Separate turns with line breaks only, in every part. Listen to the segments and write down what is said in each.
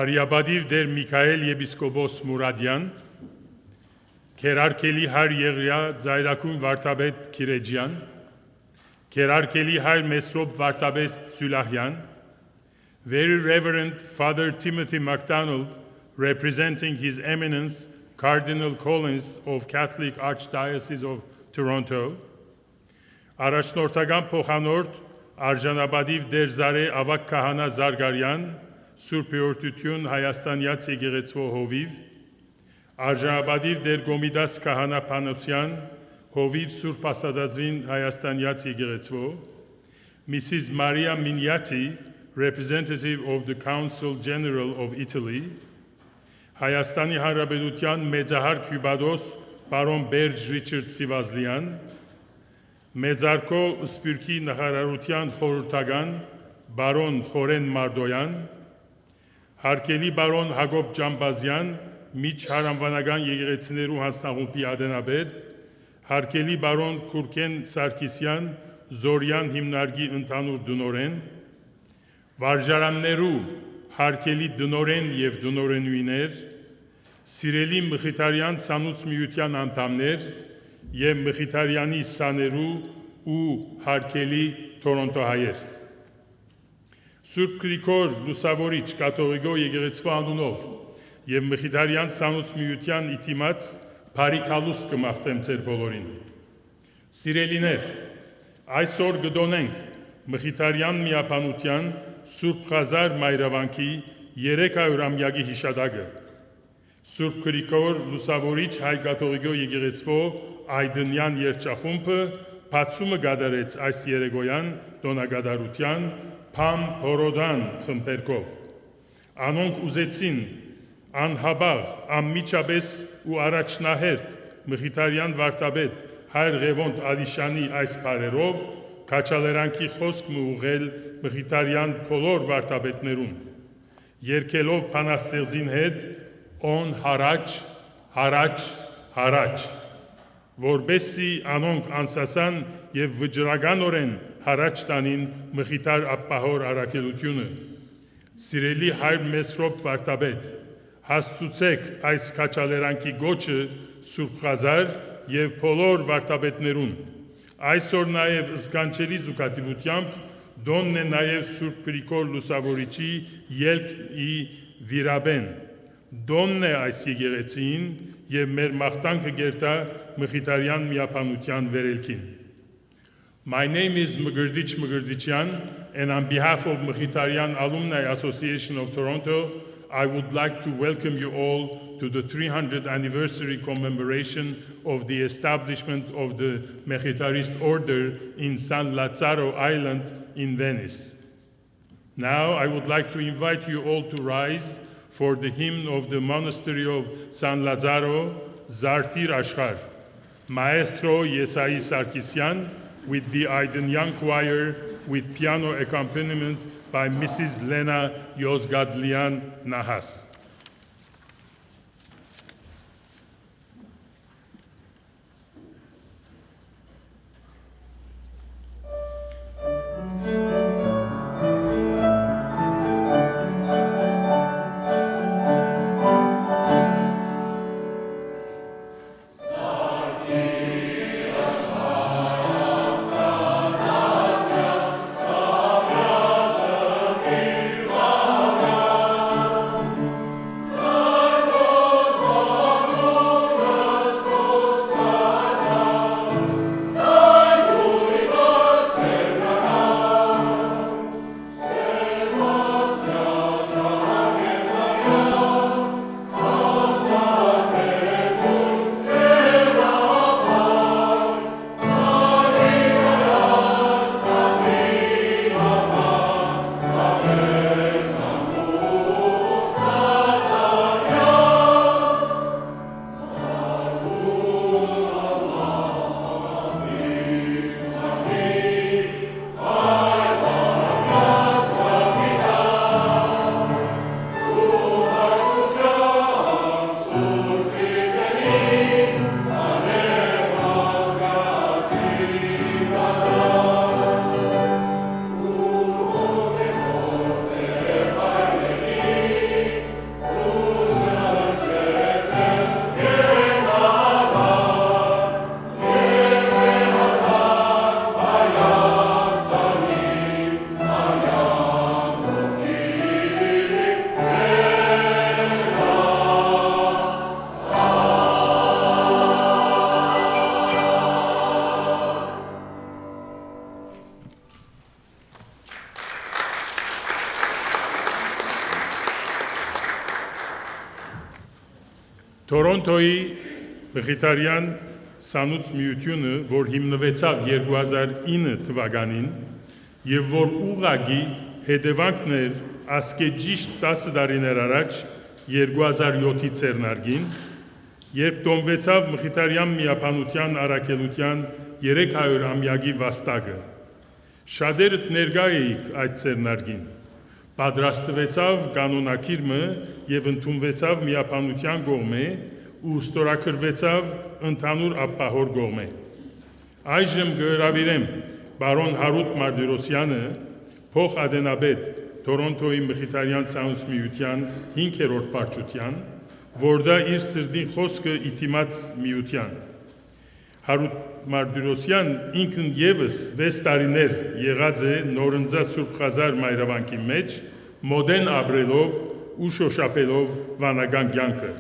Արիաբադիվ դեր Միքայել եպիսկոպոս Մուրադյան, Քերարկելի հայր Եղիա Ձայրակուն վարդապետ Քիրեջյան, Քերարկելի հայր Մեսրոպ վարդապետ Սյուլահյան, Very Reverend Father Timothy MacDonald, representing His Eminence Cardinal Collins of Catholic Archdiocese of Toronto, Առաջնորդական փոխանորդ Արժանաբադիվ դեր Զարե Ավակ Քահանա Զարգարյան, Սուրբ Հորդություն Հայաստանյաց եկեղեցվո հովիվ, Արժանաբադիվ դեր Գոմիդաս Քահանա Փանոսյան, հովիվ Սուրբ Աստվածածին Հայաստանյաց եկեղեցվո, Mrs. Maria Mignati, representative of the Council General of Italy, Հայաստանի Հանրապետության մեծահար քյուբադոս պարոն Բերջ Ռիչարդ Սիվազլյան, Մեծարկո Սպյուրքի նախարարության խորհրդական բարոն Խորեն Մարդոյան, հարկելի բարոն Հակոբ Ջամբազյան, միջհարամվանական եկեղեցիներու հանձնախումբի ադենաբեդ, հարկելի բարոն Քուրքեն Սարգսյան, Զորյան հիմնարկի ընդհանուր դնորեն, վարժարաններու հարկելի դնորեն եւ դնորենուիներ, սիրելի Mekhitarian սանուց միության անդամներ եւ Mekhitarian-ի սաներու ու հարկելի Թորոնտոհայեր։ Սուրբ Գրիգոր Լուսավորիչ կաթողիկո եկեղեցու անունով եւ Mekhitarian սանուց միության իտիմաց բարիքալուստ կմաղթեմ ձեր բոլորին։ Սիրելիներ, այսօր գդոնենք Mekhitarian միապանության Սուրբ Խազար մայրավանքի 300-ամյակի հիշատակը։ Սուրբ Գրիգոր Լուսավորիչ հայ կաթողիկո եկեղեցվո Այդնյան երգչախումբը բացումը գդարեց այս երեկոյան տոնակատարության Փամ Հորոդան խմբերկով։ Անոնք ուզեցին անհաբաղ, անմիջապես ու առաջնահերթ Mekhitarian վարդապետ հայր Ղևոնդ Ալիշանի այս բարերով քաչալերանքի խոսքը ուղղել Mekhitarian բոլոր վարդապետներուն, երկելով փանաստեղծին հետ on հարաճ, հարաճ, հարաճ, որբեսի անոնք անսասան եւ վճռականորեն հարաճ տանին Mekhitար ապահոր առաքելությունը։ Սիրելի հայր Մեսրոպ վարդապետ, հասցուցեք այս քաչալերանքի գոչը Սուրբ Խազար եւ բոլոր վարդապետներուն։ Այսօր նաև զգանչելի զուգադիպությամբ դոնն է նաև Սուրբ Գրիգոր Լուսավորիչի ելքի վիրաբեն։ Դոնն է այս եկեղեցին եւ մեր մաղթանքը գերտա Mekhitarian միապանության վերելքին։ My name is Mekhitarist Mekhitaryan, and on behalf of Mekhitarian Alumni Association of Toronto, I would like to welcome you all to the 300th anniversary commemoration of the establishment of the Mekhitarist order in San Lazzaro Island in Venice. Now I would like to invite you all to rise for the hymn of the monastery of San Lazzaro, Zartir Ashkar, Maestro Yesai Sarkisyan, with the Aydınyan choir with piano accompaniment by Mrs. Lena Yozgadlian Nahas. Torontoյի Mekhitarian սանուց միությունը, որ հիմնվեցավ 2009 թվականին եւ որ ուղղակի հետևանքն էր ասկեջիշտ 10 տարիներ առաջ 2007-ի ցերնարգին, երբ տոնվեցավ Mekhitarian միապանության առաքելության 300 ամյակի վաստակը։ Շատերդ ներկա էիք այդ ցերնարգին։ Պատրաստվեցավ կանոնակիրմը եւ ընդունվեցավ միապանության կողմէ ու ստորագրվեցավ ընդհանուր ապահոր կողմէ։ Այժմ գհրավիրեմ բարոն Հարութ Մարտիրոսյանը, փոխադենաբեդ Torontoյի Mekhitarian սանուց միության 5-րդ վարչության, որ դա իր սրտի խոսքը իտիմաց միության։ Հարութ Մարտիրոսյան ինքն եւս 6 տարիներ եղած է Նորընձա Սուրբ Խազար մայրավանքի մեջ, մոդեն ապրելով ու շոշափելով վանական կյանքը։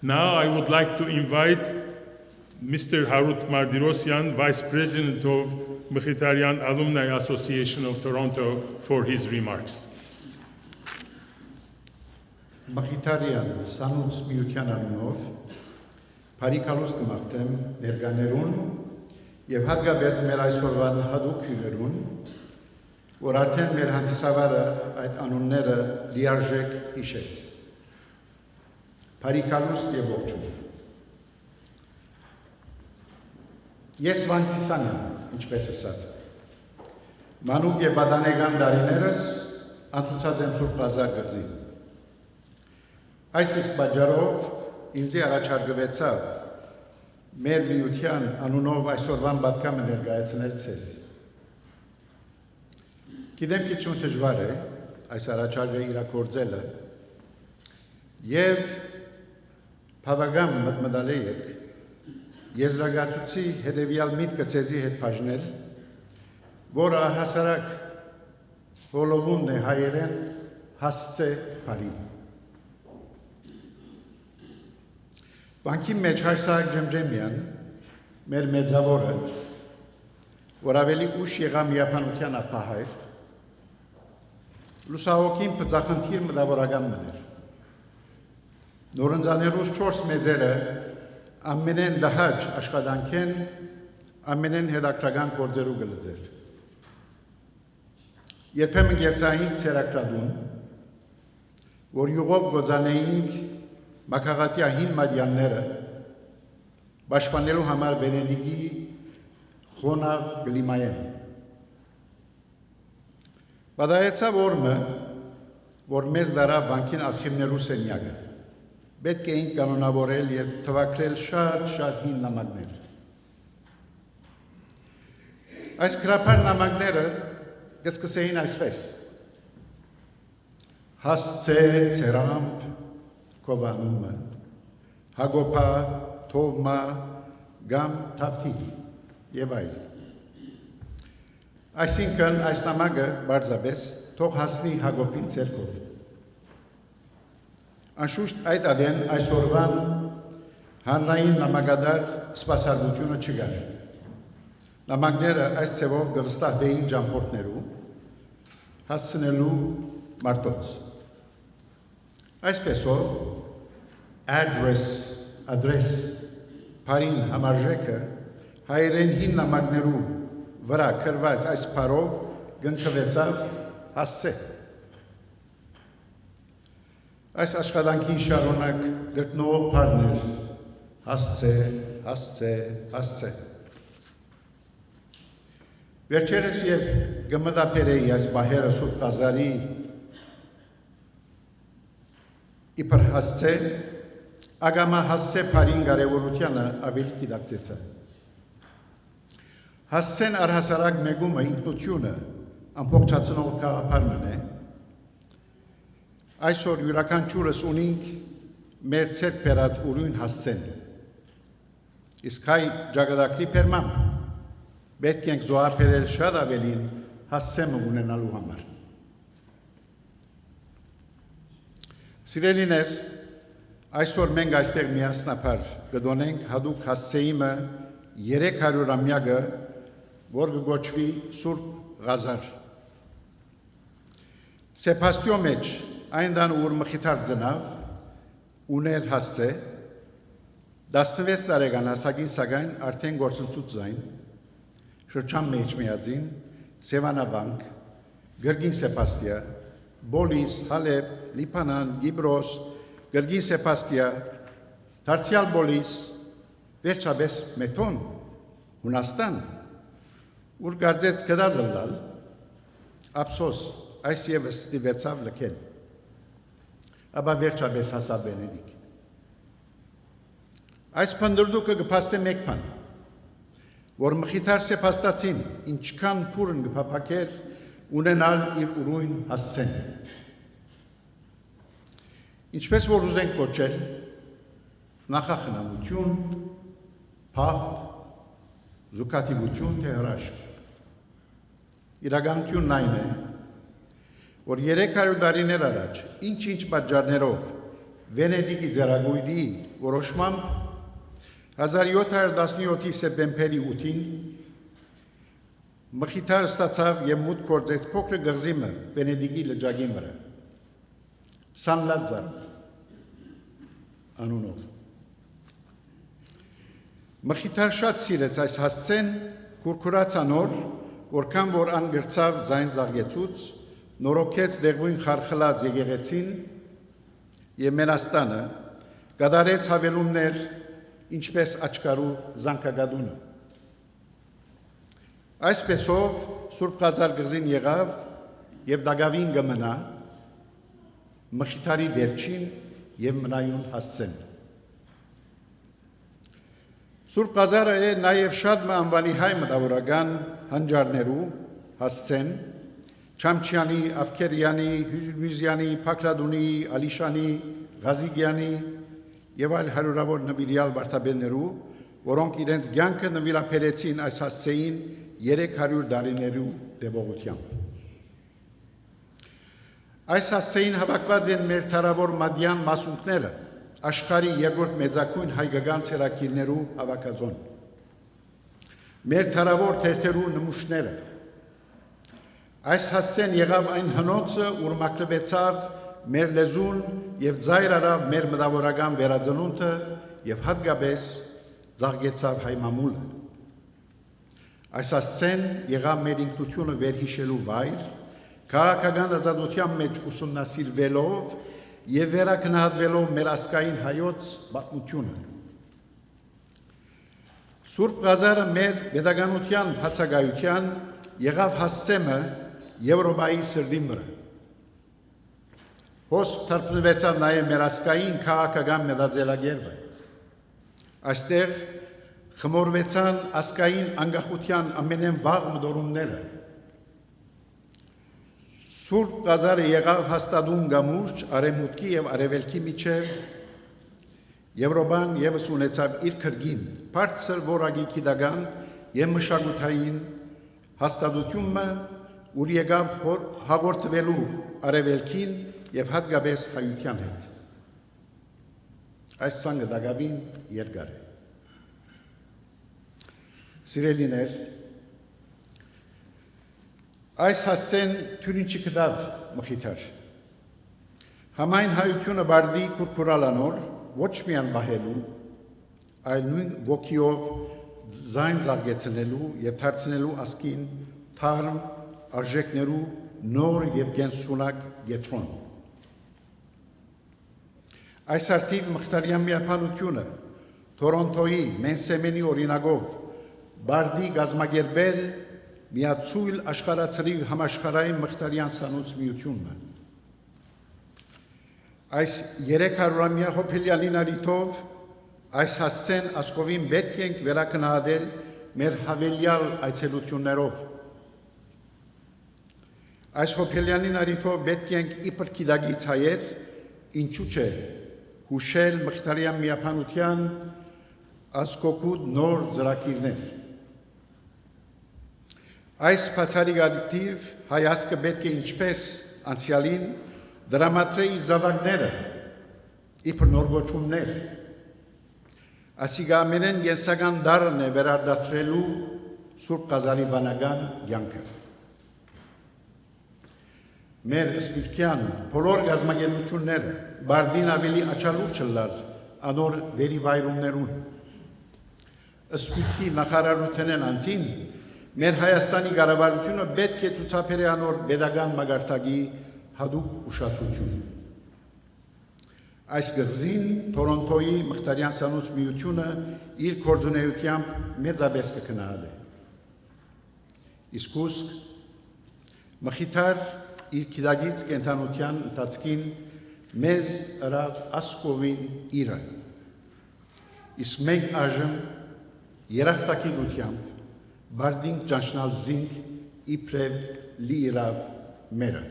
Now I would like to invite Mr. Harut Mardirosyan, Vice President of Mekhitarian Alumni Association of Toronto, for his remarks.
Mekhitarian Sanuz Միության անունով Փարիկալուս կմաղթեմ ներկաներուն եւ հատկապես մեր այսօրվան հատուկ հյուրերուն, որ արդեն մեր հանդիսավարը այդ անունները լիարժեք հիշեց։ Փարիկալուս եւ ողջույն։ Ես վանքիսան եմ, ինչպես ասած։ Մանուկ եւ բադանեգան դարիներս անցուցած եմ Սուրբ Խազար գծի։ Այս իսկ պատճառով ինձ առաջարկվեցավ մեր միության անունով այսօրվան պատգամը ներկայացնել ցեզ։ Գիտեմ քիչ դժվար է այս առաջարկը իրագործելը եւ բավական մտմտալի եք եզրակացուցի հետեւյալ միտքը ցեզի հետ բաժնել, որը հասարակ բոլորուն է հայերեն հասցե բարի։ Բանկի մեջ Հարսակ Ջեմջեմյան, մեր մեծավորը, որ ավելի ուշ եղավ միապանության ապահայր, լուսահոգին պծախնդիր մտավորական մներ։ Նորընձաներուս 4 մեծերը ամենեն դահաճ աշխատանքեն, ամենեն հետաքրական գործերու գլծել։ Երբեմն գերտային ցերակրադուն, որ յուղով գոձանեինք Մաքաղատյա հին մադյանները պաշտպանելու համար Վենեդիգի խոնավ գլիմայեն։ Բադայեցավ օրը, որ մեզ դարավ բանկին արխիվներու սենյակը, պետք էինք կանոնավորել և թվակրել շատ հին նամակներ։ Այս կրապար նամակները կսկսեին այսպես. հասցե ցերամփ Կովանումը, հագոպա, թովմա, գամ, թավթի և այլ։ Այսինքն այս նամակը բարձաբես թող հասնի հագոպին ցերկով։ Անշուշտ այդ ադեն այսօրվան հանրային նամակադար սպասարկությունը չկար։ Նամակները այս ցևով կվստահվեին ճամփորդներու հասցնելու մարտոց։ Այսպեսով adress բարին համարժեքը հայերեն հին նամակներու վրա կրված այս բարով գնքվեցավ հասցե։ Այս աշխատանքի շարունակ գրտնող բարներ հասցե։ Վերջերս և գմդապերեի այս բահերը Սուրբ Խազարի իբր հասցե, ագամա հասցե բարին կարևորությանը ավելի գիտակցեցա։ Հասցեն առհասարակ մեգումը ինքնությունը ամբողջացնող գաղափարն է, այսօր յուրաքանչյուրս ունենք մեր ցերկ բերած ուրույն հասցեն։ Իսկ հայ ճակատագրի պերմամբ պետք ենք զոհաբերել շատ ավելին հասցեմը ունենալու համար։ Սիրելիներ, այսօր մենք այստեղ միասնապար կդոնենք հատուկ հասցեիմը 300-ամյակը, որ կգոչվի Սուրբ Խազար։ Սեպաստյո մեջ այն տան ուր Մխիթար ծնավ, ուներ հասցե, 16 տարեկան հասակին սակայն արդեն գործընծուց զայն, շրջան մեջ միածին, Սևանավանք, Գրգին Սեպաստիա, Բոլիս, Հալեբ, Լիբանան, Գիբրոս, Գրգին Սեպաստիա, Դարձյալ Բոլիս, վերջապես Մեթոն, Հունաստան, ուր գարձեց գդած լալ, ափսոս, այս եւս ստիվեցավ լքել, ապա վերջապես հասավ Վենեդիկ։ Այս պնդրդուկը գպաստե մեկ պան, որ Մխիթար Սեպաստացին ինչքան պուրն գպապակեր ունենալ իր ուրույն հասցեն։ Ինչպես որ ուզենք կոչել, նախախնամություն, փախտ, զուգատիվություն թե հրաշք։ Իրականությունն այն է, որ 300 տարիներ առաջ ինչ-ինչ պատճառներով Վենեդիկի ձեռագույնի որոշմամբ 1717-ի սեպտեմբերի 8-ին Մխիթարը ստացավ և մուտք գործեց փոքր գղզիմը Վենեդիկի լճակի վրա, Սան Լազարո անունով։ Մխիթար շատ սիրեց այս հասցեն, կուրկուրաց անոր, որքան որ ան գրծավ զայն զաղգեցուց, նորոգեց դեղվույն խարխլած եկեղեցին և Մենաստանը, կատարեց հավելումներ, ինչպես աչկարու զանկագադունը։ Այսպեսով Սուրբ Ղազար գղզին եղավ և դագավին գմնա Մխիթարի վերջին և մնայուն հասցեն։ Սուրբ Ղազարը է նաև շատ անվանի հայ մտավորական հանջարներու հասցեն, Չամչյանի, Ավքերյանի, Հյուզյանի, Փաքրադունի, Ալիշանի, Ղազիգյանի և այլ հարյուրավոր նվիրյալ վարդապետներու, որոնք իրենց կյանքը նվիրապետեցին այս հասցեին 300 տարիներու տևողությամբ։ Այս հասցեին հավաքված են մեր թարավոր մադյան մասունքները, աշխարհի երկրորդ մեծագույն հայկական ցերակիրներու հավաքածոն, մեր թարավոր թերթերու նմուշները։ Այս հասցեն եղավ այն հնոցը, ուր մաքրվեցավ մեր լեզուն և ձայր արավ մեր մտավորական վերածնունդը և հատկապես զաղգեցավ հայ մամուլը։ Այս հասցեն եղավ մեր ինքնությունը վերհիշելու վայր, քաղաքական ազատության մեջ ուսումնասիրվելով և վերակնահատվելով մեր ազգային հայոց պատմությունը։ Սուրբ Ղազարը մեր պետականության բացակայության եղավ հասցեմը Եվրոպայի սրդի վրա։ Հոսք թարգմանվեցավ նաև մեր ազգային քաղաքական մտածելակերպը։ Այստեղ խմորվեցան ազգային անկախության ամենավաղ մտորումները։ Սուրբ Ղազարը եղավ հաստատուն գամուրջ արևմուտքի և արևելքի միջև, Եվրոպան ևս ունեցավ իր քրգին, բարձր որակի գիտական և մշակութային հաստատությունը, ուր եկավ հաղորդվելու արևելքին և հատկապես հայության հետ։ Այս ցանկը դակավին երկար է։ Սիրելիներ, այս հասցեն թյուրին չկտավ Մխիթար։ Համայն հայությունը բարդի կուրկուրալանոր, ոչ միան բահելու, այլ նույն ոգիով զայն զարգեցնելու և դարձնելու ազգին թարմ արժեքներու նոր և գենսունակ գետրոն։ Այս արդիվ Մխիթարյան միապանությունը Թորոնտոյի Մենսեմենի օրինակով բարդի գազմագերբել միացույլ աշխարհացրիվ համաշխարհային Մխիթարյան սանուց միությունն է։ Այս 300-ամյա հոբելյանին արիթով այս հասցեն ասկովին պետք ենք վերակնահատել մեր հավելյալ այցելություններով։ Այս հոբելյանին արիթով պետք ենք իբր գիտակից հայեր, ինչու չէ, հուշել Մխիթարյան միապանության ազգօգուտ նոր ծրագիրներ։ Այս բացառիկ արդիվ հայ ազգը պետք է ինչպես անցյալին դրամատրե իր զավակները, իբր նոր գոչումներ, ասիկա ամենեն գենսական դարն է վերարտադրելու Սուրբ Ղազարի բանական կյանքը։ Մեր սպիրկյան բոլոր գազագերությունները բարդին ավելի աչալուր չլար անոր վերիվայրումներուն ըսպույթի նախարարութենեն անտին մեր Հայաստանի կառավարությունը պետք է ցուցաբերի անոր pedagogan մագարտագի հadoop ուշադրություն Այս գղզին Թորոնտոյի Մխիթարյան սանուց միությունը իր կորձունեությամբ մեծապես կքնահատի Իսկ ուսկ Մխիթար իր քիդագից կենթանության ընթացքին մեզ ըրավ ասկովին իրը Իսկ մենք այժմ երախտագիտությամբ բարդինք ճանչնալ զինք իբրև լի իրավ մերը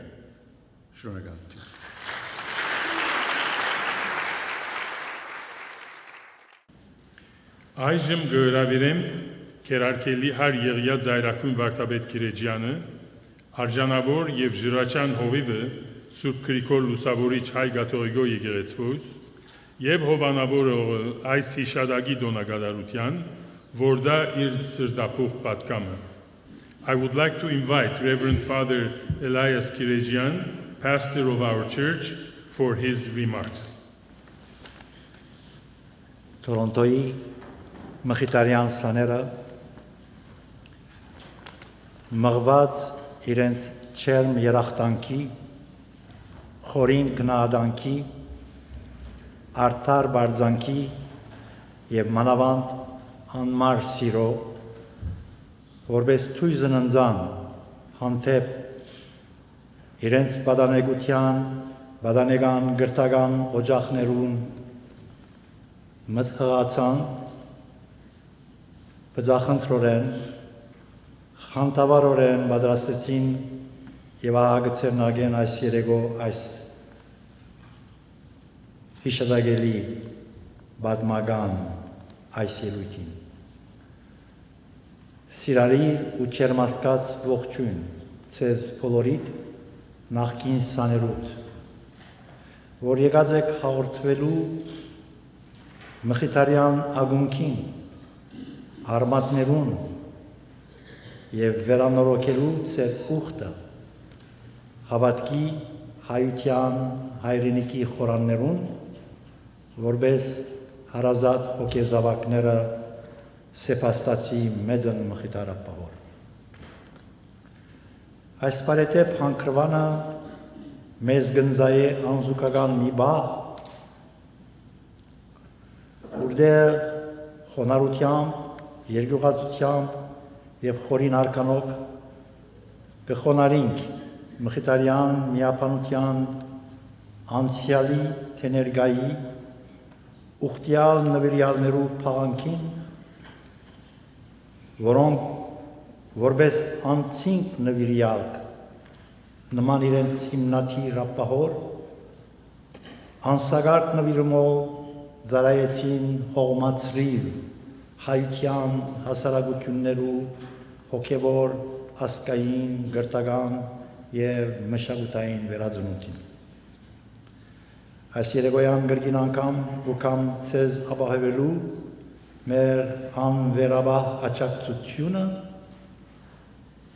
Շնորհակալություն
Այժմ գհրավիրեմ Քերարկելի հար Եղիա Զայրաքուն Վարդապետ Քիրեջյանը, արժանավոր եւ ժրաչան հովիվը Սուրբ Գրիգոր Լուսավորիչ հայ կաթողիկոս եկեղեցուց եւ հովանավորը այս հիշադակի դոնագադարության, որ դա իր սրտապուխ պատկամը. I would like to invite Reverend Father Elias Kirejian, pastor of our church, for his remarks.
Torontoյի Mekhitarian սաները մղված իրենց չերմ երախտանքի, խորին գնահատանքի, արդար բարձանքի եւ մանավանդ անմար սիրո, որպես թույզն ընձան հանդեպ իրենց բադանեգան գրտական օջախներուն մտհղացան բզախնդրորեն խանդավարորեն պատրաստեցին եւ ահագցերնագեն այս երեգո այս հիշադակելի բազմական այս ելույթին Սիրալի ու չերմասկած ողջույն ցեզ բոլորիդ նախքին սաներուց որ եկած եք հաղորդվելու Mekhitarian ագունքին արմատներուն եւ վերանորոգելու ծեր ուխտը հավատքի հայության հայրենիքի խորաններուն որպես հարազատ հոգեզավակները սեպաստացի մեծն մխիթարապահոր այս բարետեպ հանքրվանը մեզ գնձայե անզուկական մի բահ Ուրդեղ խոնարհությամբ, երկյուղացությամբ եւ խորին արկանոք կխոնարինք Mekhitarian միապանության անցյալի թեներգայի ուխտյալ նվիրյալներու փաղանքին, որոնք որպես անցինք նվիրյալ նման իրենց հիմնադիր ապահոր անսագարտ նվիրումով Զարայեցին հողմացրիվ հայության հասարակություններու հոգևոր ասկային, գրտական եւ մշակութային վերածնունդին։ Այս երեկոյան գրքին անգամ ուկամ ցեզ ապահովելու մեր անվերաբահ աջակցությունը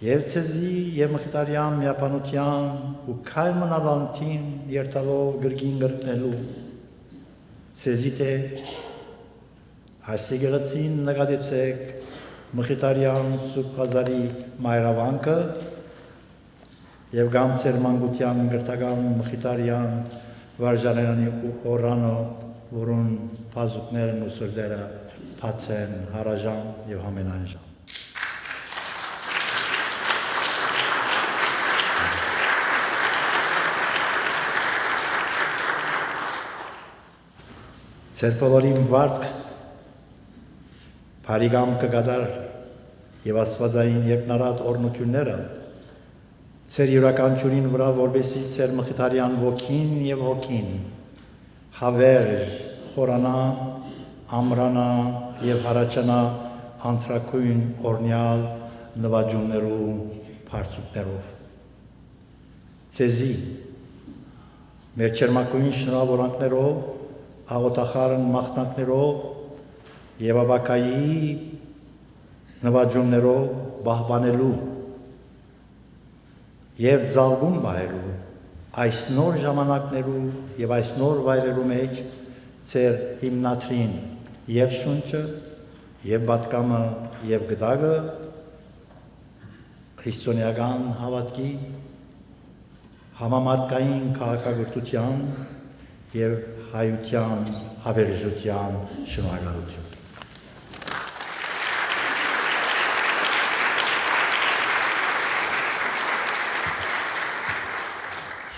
եւ ցեզի եւ Mekhitarian միապանության ու քայմնալանտին երթալով գրքին գրկնելու Ցեզիտ է այս եկեղեցին նկատեցեք Mekhitarian Սուրբ մայրավանքը եւ գամցեր մանկության գրթական Mekhitarian վարժաներանի ու օրանը որուն բազուկներն ու սրդերը բաց են հարաժան եւ ամենանժան Ձեր բոլորին վարդք բարիգամ կգադար եւ աստվածային երկնարատ օրնությունները ձեր յուրաքանչյուրին վրա որբեսի ձեր Mekhitarian ոգին եւ հոգին հավերժ խորանա ամրանա եւ հարաճանա անտրակույն օրնյալ նվաճումներու բարձուկներով ցեզի մեր չերմակույն շնորհավորանքներով աղոտախարն մաղթանքներով եւ աբակայի նվաճումներով բահբանելու եւ ձալգուն մահելու այս նոր ժամանակներու եւ այս նոր վայրերու մեջ ծեր հիմնադրին եւ շունչը, եւ պատկամը, եւ գդագը, քրիստոնեական հավատքի, համամարտկային քաղաքագործության եւ հայության հավերժության շնորհակալություն։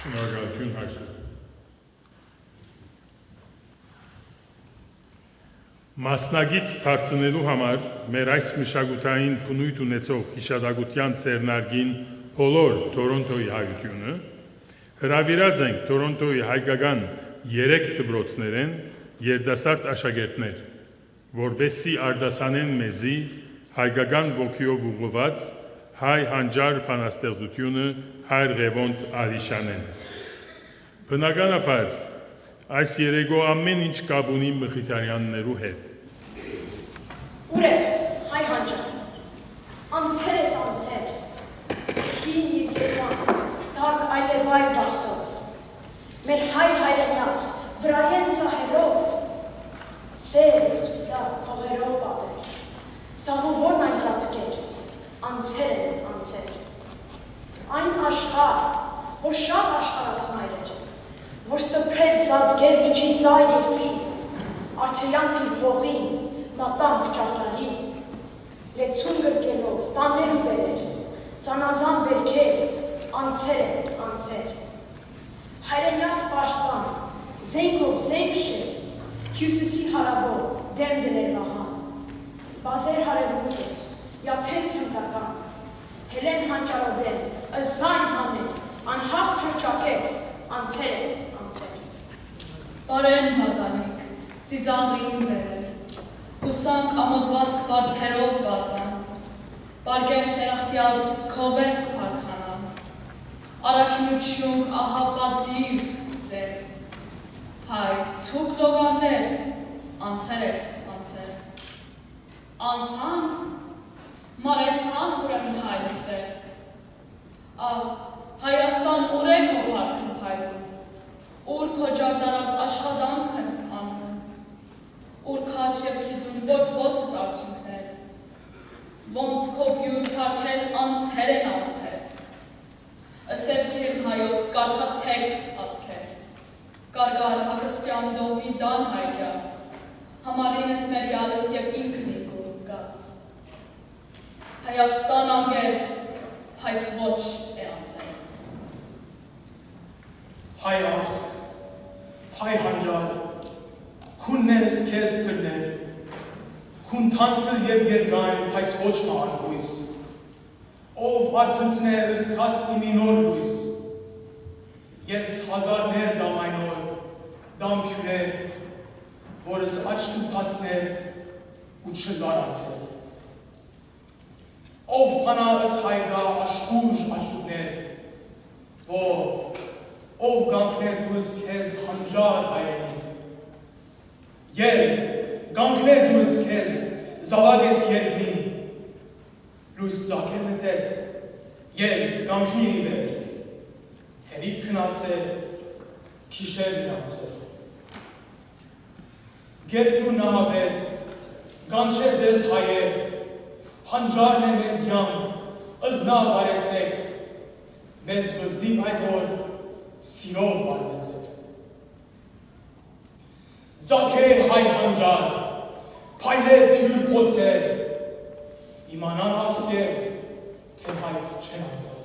Շնորհակալություն Հայրսուր։ Մասնագից դարձնելու համար մեր այս մշակութային բնույթ ունեցող հիշատակության ծերնարգին բոլոր Թորոնտոյի հայությունը հրավիրած ենք Թորոնտոյի հայկական 3 դպրոցներեն երիտասարդ աշակերտներ, որպեսզի արտասանեն մեզի հայկական ոգիով ուղղված հայ հանճար բանաստեղծությունը հայր Ղևոնդ Արիշանեն։ Բնականաբար այս երեկո ամեն ինչ կապ ունի Մեխիտարյաններու հետ։
Ուր ես, հայ հանճար, անցեր ես անցեր, հին և երկան, դարկ այլևայր բախտով, մեր հայ հայրենյաց, վրայեն սահերով, սեր և սպիտակ կողերով պատեր, սաղուվորն այն ծածկեր, անցեր են անցեր, այն աշխար, որ շատ աշխարած մայր էր, որ սպրեց զազգեր միջի ծայր երկրի, արդեյան տիվողին, մատանք ճարտարի, լեցուն գրկելով, տաններ ու վերեր, զանազան վերքեր, անցեր են անցեր, հայրենյաց պաշտպան, զենքով զենք շեր, հյուսիսի հարավոր, դեմ դներ վահան, բազեր հարևնուտես, յաթենց հնդական, հելեն հանճարոդեն, ըզայն հաներ, անհաղթ հրճակեր, անցեր են անցեր։
Բարեն հատանիք, ծիծաղին ձերեր, կուսանք ամոդված կվարձերով վատվան, բարգեր շերախտյած քովեստ կվարձրանան, առակինություն ահապատիվ ձեր, հայ, թուկ լոգանտեր, անցեր եք անցեր, անցան, մարեցան ուրեմն հայրուսեր, Հայաստան ուր է քո փառքն փայլում, ուր քո ջարդարած աշխատանքն անում, ուր քաչ և քիթուն որդվոցդ արդյունքներ, ոնց քո բյուր փառքել անցեր են անցեր, ըսև քիրն հայոց կարդացեք ասքեր, կարգար հակստյան դողմի դան հայկյա, համարին էտ մեր յալս և ինքն ինքուն կա, Հայաստան անգեր, բայց ոչ է անցեր։
Հայ ասկ, հայ հանճար, քուններս քեզ փրներ, քուն թանցր և երգայն, բայց ոչ ման լույս, ով արդնցներս կաստ իմի նոր լույս, ես հազարներ դամ այնոր, դամ քյուրեր, որս աչկու պացներ ու չլար անցեր, ով պանարս հայգա աշխուժ աշխուներ, ով գանքներ դուրս քեզ հանճար հայրենի, ել գանքներ դուրս քեզ զավագես երգնի, լույս ծակեր մտետ, ել գանքնիր իվեր, հերիք քնացեր, քիշեր միացեր, գերդն ու նահաբետ, գանչե ձեզ հայեր, հանճարն է մեզ գյանք, ըզնավ արեցեք, մեծ վզդիվ այդ որ սիրով վարվեցեք։ Ձաք է հայ հանճար, փայլե փյուր պոցեր, իմանան ասկեր, թե հայք չեն անցել։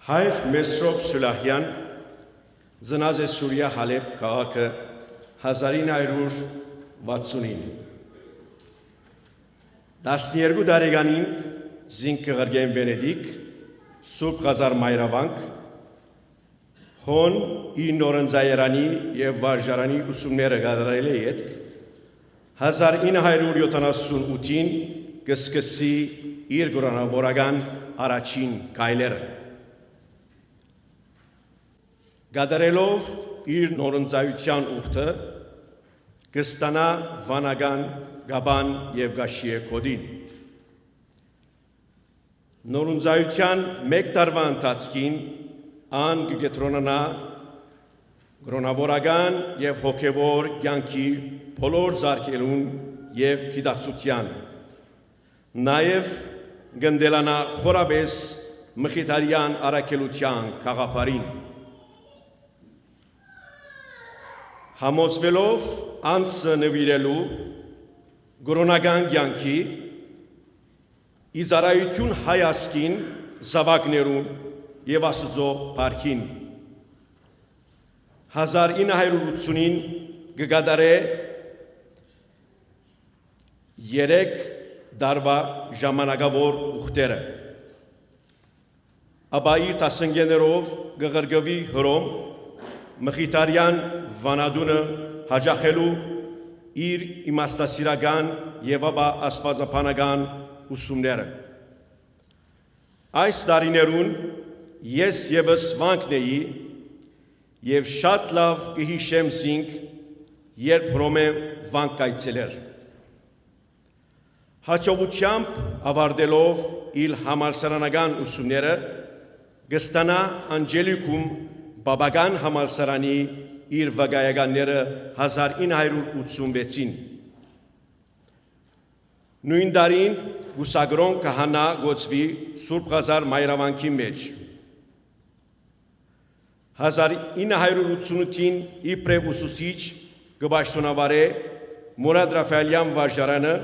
Հայր Մեսրոպ Սուլահյան ծնած է Սուրիա Հալեբ քաղաքը 1969 12 տարեկանին զինքը ղրգեն Վենեդիկ Սուրբ Ղազար Մայրավանք հոն իր նորընձայարանի և վարժարանի ուսումները կատարել է ետք 1978-ին կսկսի իր կրոնավորական առաջին քայլերը կատարելով իր նորընձայության ուխտը կստանա վանական գաբան և գաշիե կոդին նորընձայության մեկ տարվա ընթացքին ան կգետրոնանա կրոնավորական և հոգևոր կյանքի բոլոր զարկելուն և գիտակցության նաև գնդելանա խորաբես Mekhitarian առաքելության խաղապարին Համոզվելով անձը նվիրելու կրոնական կյանքի իզարայություն հայասկին զավակներուն և Աստծո փառքին 1980-ին կկատարե 3 տարվա ժամանակավոր ուխտերը ապա իր տասնգեներով կղրգվի Հռոմ Mekhitarian վանադունը հաջախելու իր իմաստասիրական և ապա աստվածապանական ուսումները Այս տարիներուն ես ևս վանքն էի և շատ լավ կհիշեմ զինք, երբ Հռոմե վանք կայցելեր։ Հաջողությամբ ավարտելով իր համալսարանական ուսումները կստանա Անջելիկում բաբական համալսարանի իր վկայականները 1986-ին։ Նույն տարին Գուսագրոն կահանա գոցվի Սուրբ Ղազար Մայրավանքի մեջ։ 1988-ին իբրև ուսուցիչ կպաշտոնավարե Մուրադ Ռաֆայելյան վարժարանը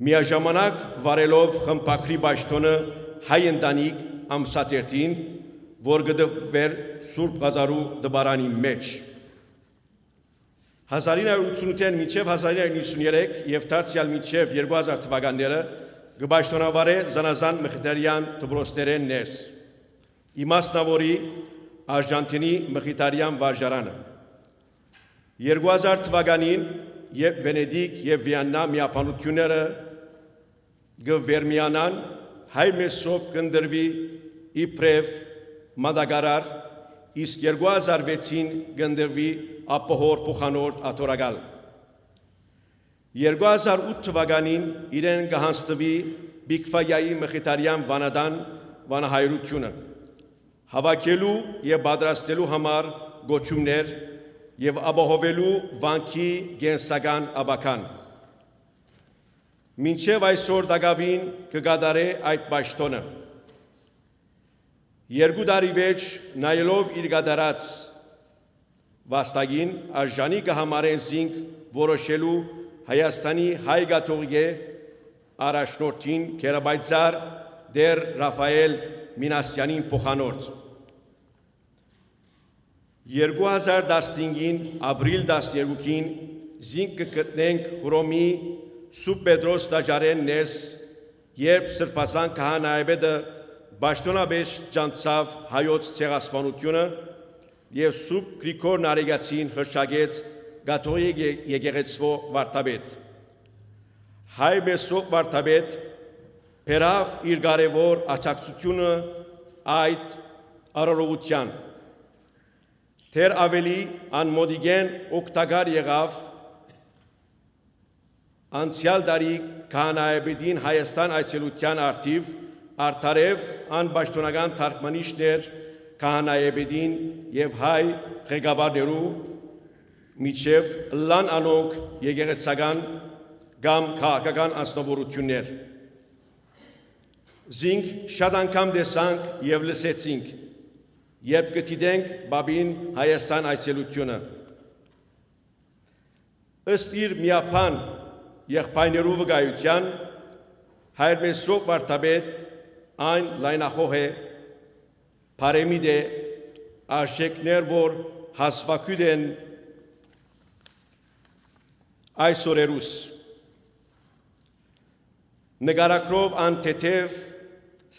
միաժամանակ վարելով խմբակրի պաշտոնը հայ ընտանիք ամսաթերթին, որ գտնվեր Սուրբ Ղազարու դպարանի մեջ։ 1988-ին մինչև 1993 և դարձյալ մինչև 2000 թվականները կպաշտոնավարե զանազան Mekhitarian դպրոցներեն ներս։ Իմաստնավորի Արժանտինի Mekhitarian վարժարանը։ 2000 թվականին և Վենեդիկ և Վիեննա միապանությունները կվերմիանան հայ Մեսրոպ կնդրվի իբրև մատակարար, իսկ 2006-ին կնդրվի ապահոր փոխանորդ աթորակալ։ 2008 թվականին իրեն կհանձնվի Բիգֆայայի Mekhitarian վանադան վանահայրությունը, հավաքելու և պատրաստելու համար գոչումներ և ապահովելու վանքի գենսական աբական։ Մինչև այսօր տակավին կկատարե այդ պաշտոնը։ 2 տարի վեճ նայելով իր կատարած վաստակին արժանի կհամարեն զինք որոշելու Հայաստանի հայ կաթողիկե առաջնորդին Քերաբայցար դեր Ռաֆայել Մինասյանին փոխանորդ։ 2015-ին ապրիլ 12-ին զինք կգտնենք Հռոմի Սուրբ Պետրոս տաճարեն ներս, երբ սրբազան քահանայապետը պաշտոնապես ջանցավ հայոց ցեղասպանությունը և Սուրբ Գրիգոր Նարեկացին հռչակեց կաթողիկ եկեղեցվո վարդապետ։ Հայ Մեսրոպ վարդապետ բերավ իր կարևոր աջակցությունը այդ արարողության։ Թեր ավելի անմոդիգեն օգտակար եղավ անցյալ տարի քահանայապետին Հայաստան այցելության արդիվ արդարև անպաշտոնական թարգմանիչներ քահանայապետին և հայ ղեկավարներու միջև լան անոնք եկեղեցական կամ քաղաքական անձնավորություններ։ Զինք շատ անգամ տեսանք և լսեցինք, երբ կդիտենք Բաբին Հայաստան այցելությունը։ Ըստ իր միապան եղբայրներու վկայության հայր Մեսրոպ վարդապետ այն լայնախոհ է, Բարեմիդ է արժեքներ, որ հասվակույտ են այս օրերուս։ Նկարագրով անթեթև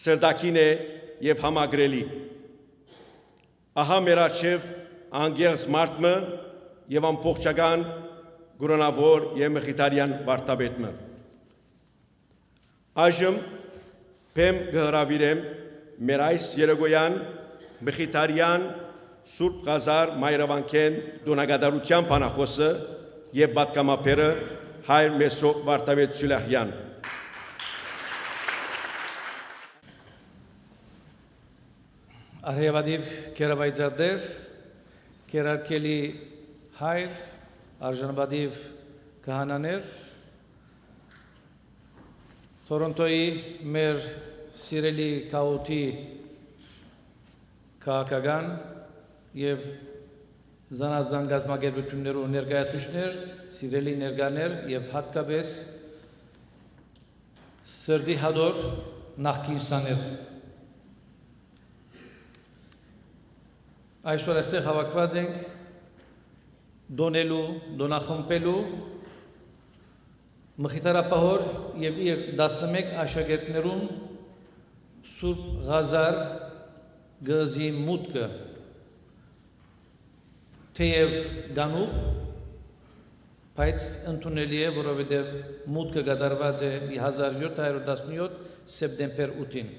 սրտակին է և համագրելի։ Ահա մեր առջև անգեղծ մարդը և ամբողջական գուրոնավոր և Mekhitarian վարդապետը։ Այժմ բեմ կհրավիրեմ մեր այս երեկոյան Mekhitarian Սուրբ Ղազար Մայրավանքեն դոնագադարության բանախոսը և պատգամաբերը հայր Մեսրոպ վարդապետ Սուլահյան։
Արհեվադիվ կերավայցարդեր, կերարկելի հայր, արժանապատիվ կահանաներ, Թորոնտոյի մեր սիրելի կահույքի քաղաքական և զանազան գազམ་ագերբություններու ներկայացուցիչներ, սիրելի ներկաներ և հատկապես սրդի հադոր նախկին սաներ։ Այսօր այստեղ հավաքված ենք դոնելու, դոնախմբելու Մխիթարապահոր և իր 11 աշակերտներուն Սուրբ Ղազար գազի մուտքը թեև գանուխ, բայց ընդունելի է, որովհետև մուտքը կատարված է 1717 սեպտեմբեր 8-ին։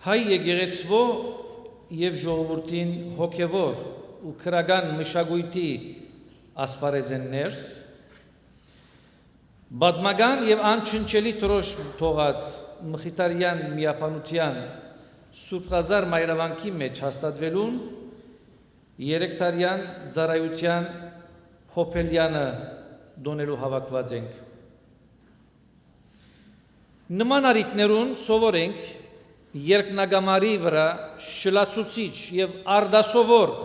Հայ եկեղեցվո և ժողովրդին հոգևոր ու քրական մշակույթի ասպարեզեն ներս, բադմական և անչնչելի տրոշ թողած Mekhitarian միապանության Սուրբ Ղազար Մայրավանքի մեջ հաստատվելուն երեքտարյան ծառայության հոփելյանը դոնելու հավաքված ենք։ Նման առիթներուն սովորենք երկնագամարի վրա շլացուցիչ և արդասովոր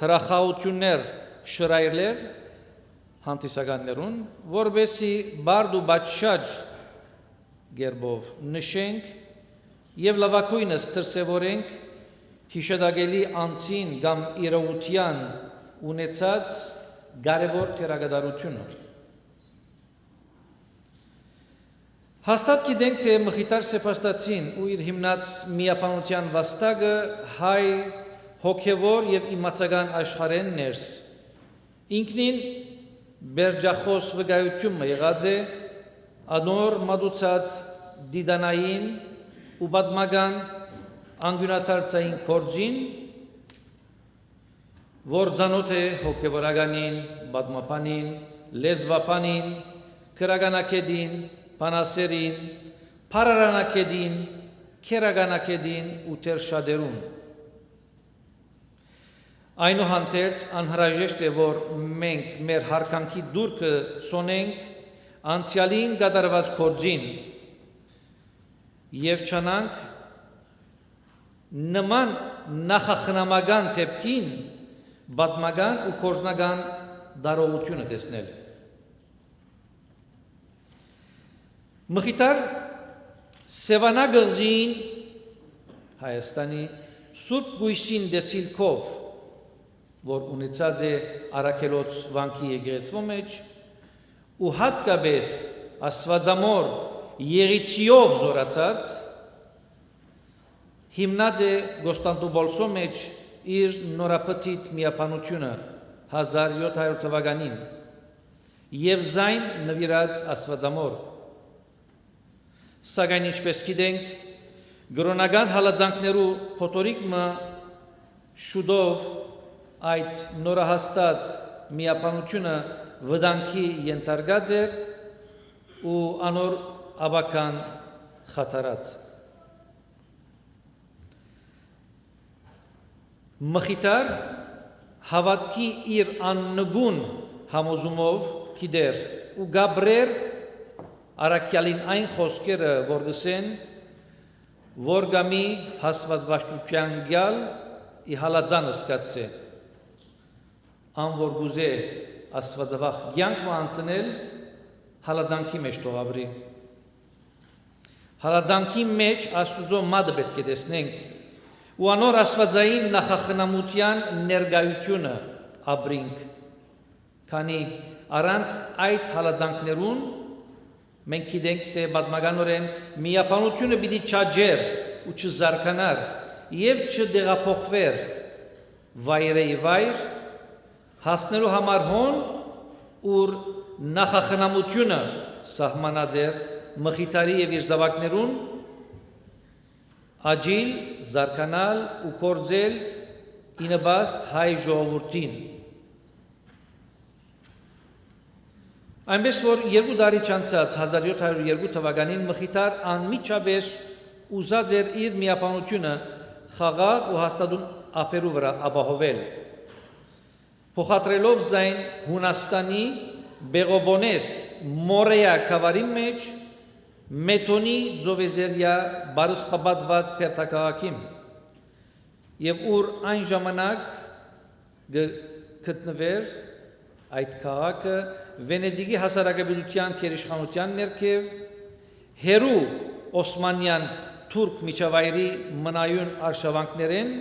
հրախաղություններ շրայրել հանդիսականներուն, որբեսի բարդ ու բաճշաճ գերբով նշենք և լավագույնս դրսևորենք հիշատակելի անձին կամ իրողության ունեցած կարևոր դերակատարությունը։ Հաստատ գիտենք, թե Մխիտար Սեփաստացին ու իր հիմնած միապանության վաստակը հայ հոգևոր և իմացական աշխարհեն ներս ինքնին բերջախոս վկայությունը եղած է անոր մատուցած դիդանային ու պատմական անգյունաթարցային գործին, որ ծանոթ է հոգևորականին, պատմաբանին, լեզվաբանին, քրագանակետին, բանասերին, փարարանակետին, քերագանակետին ու թերշադերուն։ Այնուհանդերձ անհրաժեշտ է, որ մենք մեր հարկանքի դուրքը ցոնենք անցյալին կատարված գործին և չանանք նման նախախնամական դեպքին պատմական ու գործնական դարողությունը տեսնել։ Մխիտար Սևանագղզին Հայաստանի Սուրբ Գույսին դեսիլքով, որ ունեցած է Արաքելոց վանքի եկեղեցվո մեջ ու հատկապես Աստվածամոր եղիցիով զորացած, հիմնած է Կոստանդնուպոլսո մեջ իր նորապտիտ միապանությունը 1700 թվականին և զայն նվիրած Աստվածամոր։ Սակայն ինչպես գիտենք, գրոնական հալածանքներու փոթորիկը շուտով այդ նորահաստատ միապանությունը վտանգի ենթարկած էր ու անոր աբական խաթարած։ Մխիտար հավատքի իր աննգուն համոզումով գիտեր ու գաբրեր Արաքյալին այն խոսքերը, որ գսեն, որ գամի հասվածբաշտության գյալ ի հալածանը սկացե, ան որ գուզե աստվածավախ կյանք անցնել հալածանքի մեջ թողաբրի։ Հալածանքի մեջ Աստուծո մատը պետք է տեսնենք ու անոր աստվածային նախախնամության ներգայությունը ապրենք, քանի առանց այդ հալածանքներուն մենք գիտենք, թե պատմականորեն միապանությունը պիտի չաջեր ու չզարկանար եւ չդեղափոխվեր վայրեի վայր, հասնելու համար հոն, ուր նախախնամությունը սահմանած էր Մխիթարի եւ իր զավակներուն, աջիլ, զարկանալ ու կործել ինըբաստ հայ ժողովրդին։ Այնպես որ երկու դարի չանցած 1702 թվականին Մխիթար անմիջապես ուզած էր իր միապանությունը խաղաղ ու հաստատուն ափերու վրա ապահովել, փոխադրելով զայն Հունաստանի Բեղոբոնես Մորեա կավարի մեջ Մեթոնի Ձովեզերիա բարսպապատված Պերտակաղաքին եւ ուր այն ժամանակ գտնվեր այդ քաղաքը Վենեդիգի հասարակայնության քերիշխանության ներքև հերու Օսմանյան թուրք միջավայրի մնայուն արշավանքներեն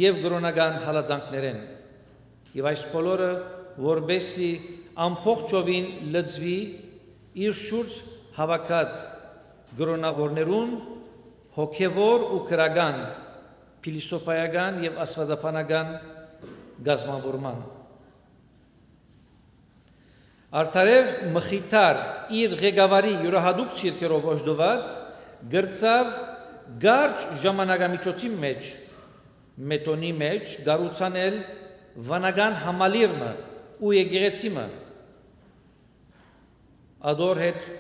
եւ գրոնական հալածանքներեն եւ այս բոլորը որբեսի ամբողջովին լծվի իր շուրջ հավաքած գրոնավորներուն հոգևոր ու քրական փիլիսոփայական եւ աստվածաբանական գազմավորման Արդարև Մխիթար իր ղեկավարի յուրահատուկ ցիրկերով օժտված գրծավ գարջ ժամանակամիջոցի մեջ Մեթոնի մեջ գառուցանել վանական համալիրը ու եկեղեցիմը ադոր հետ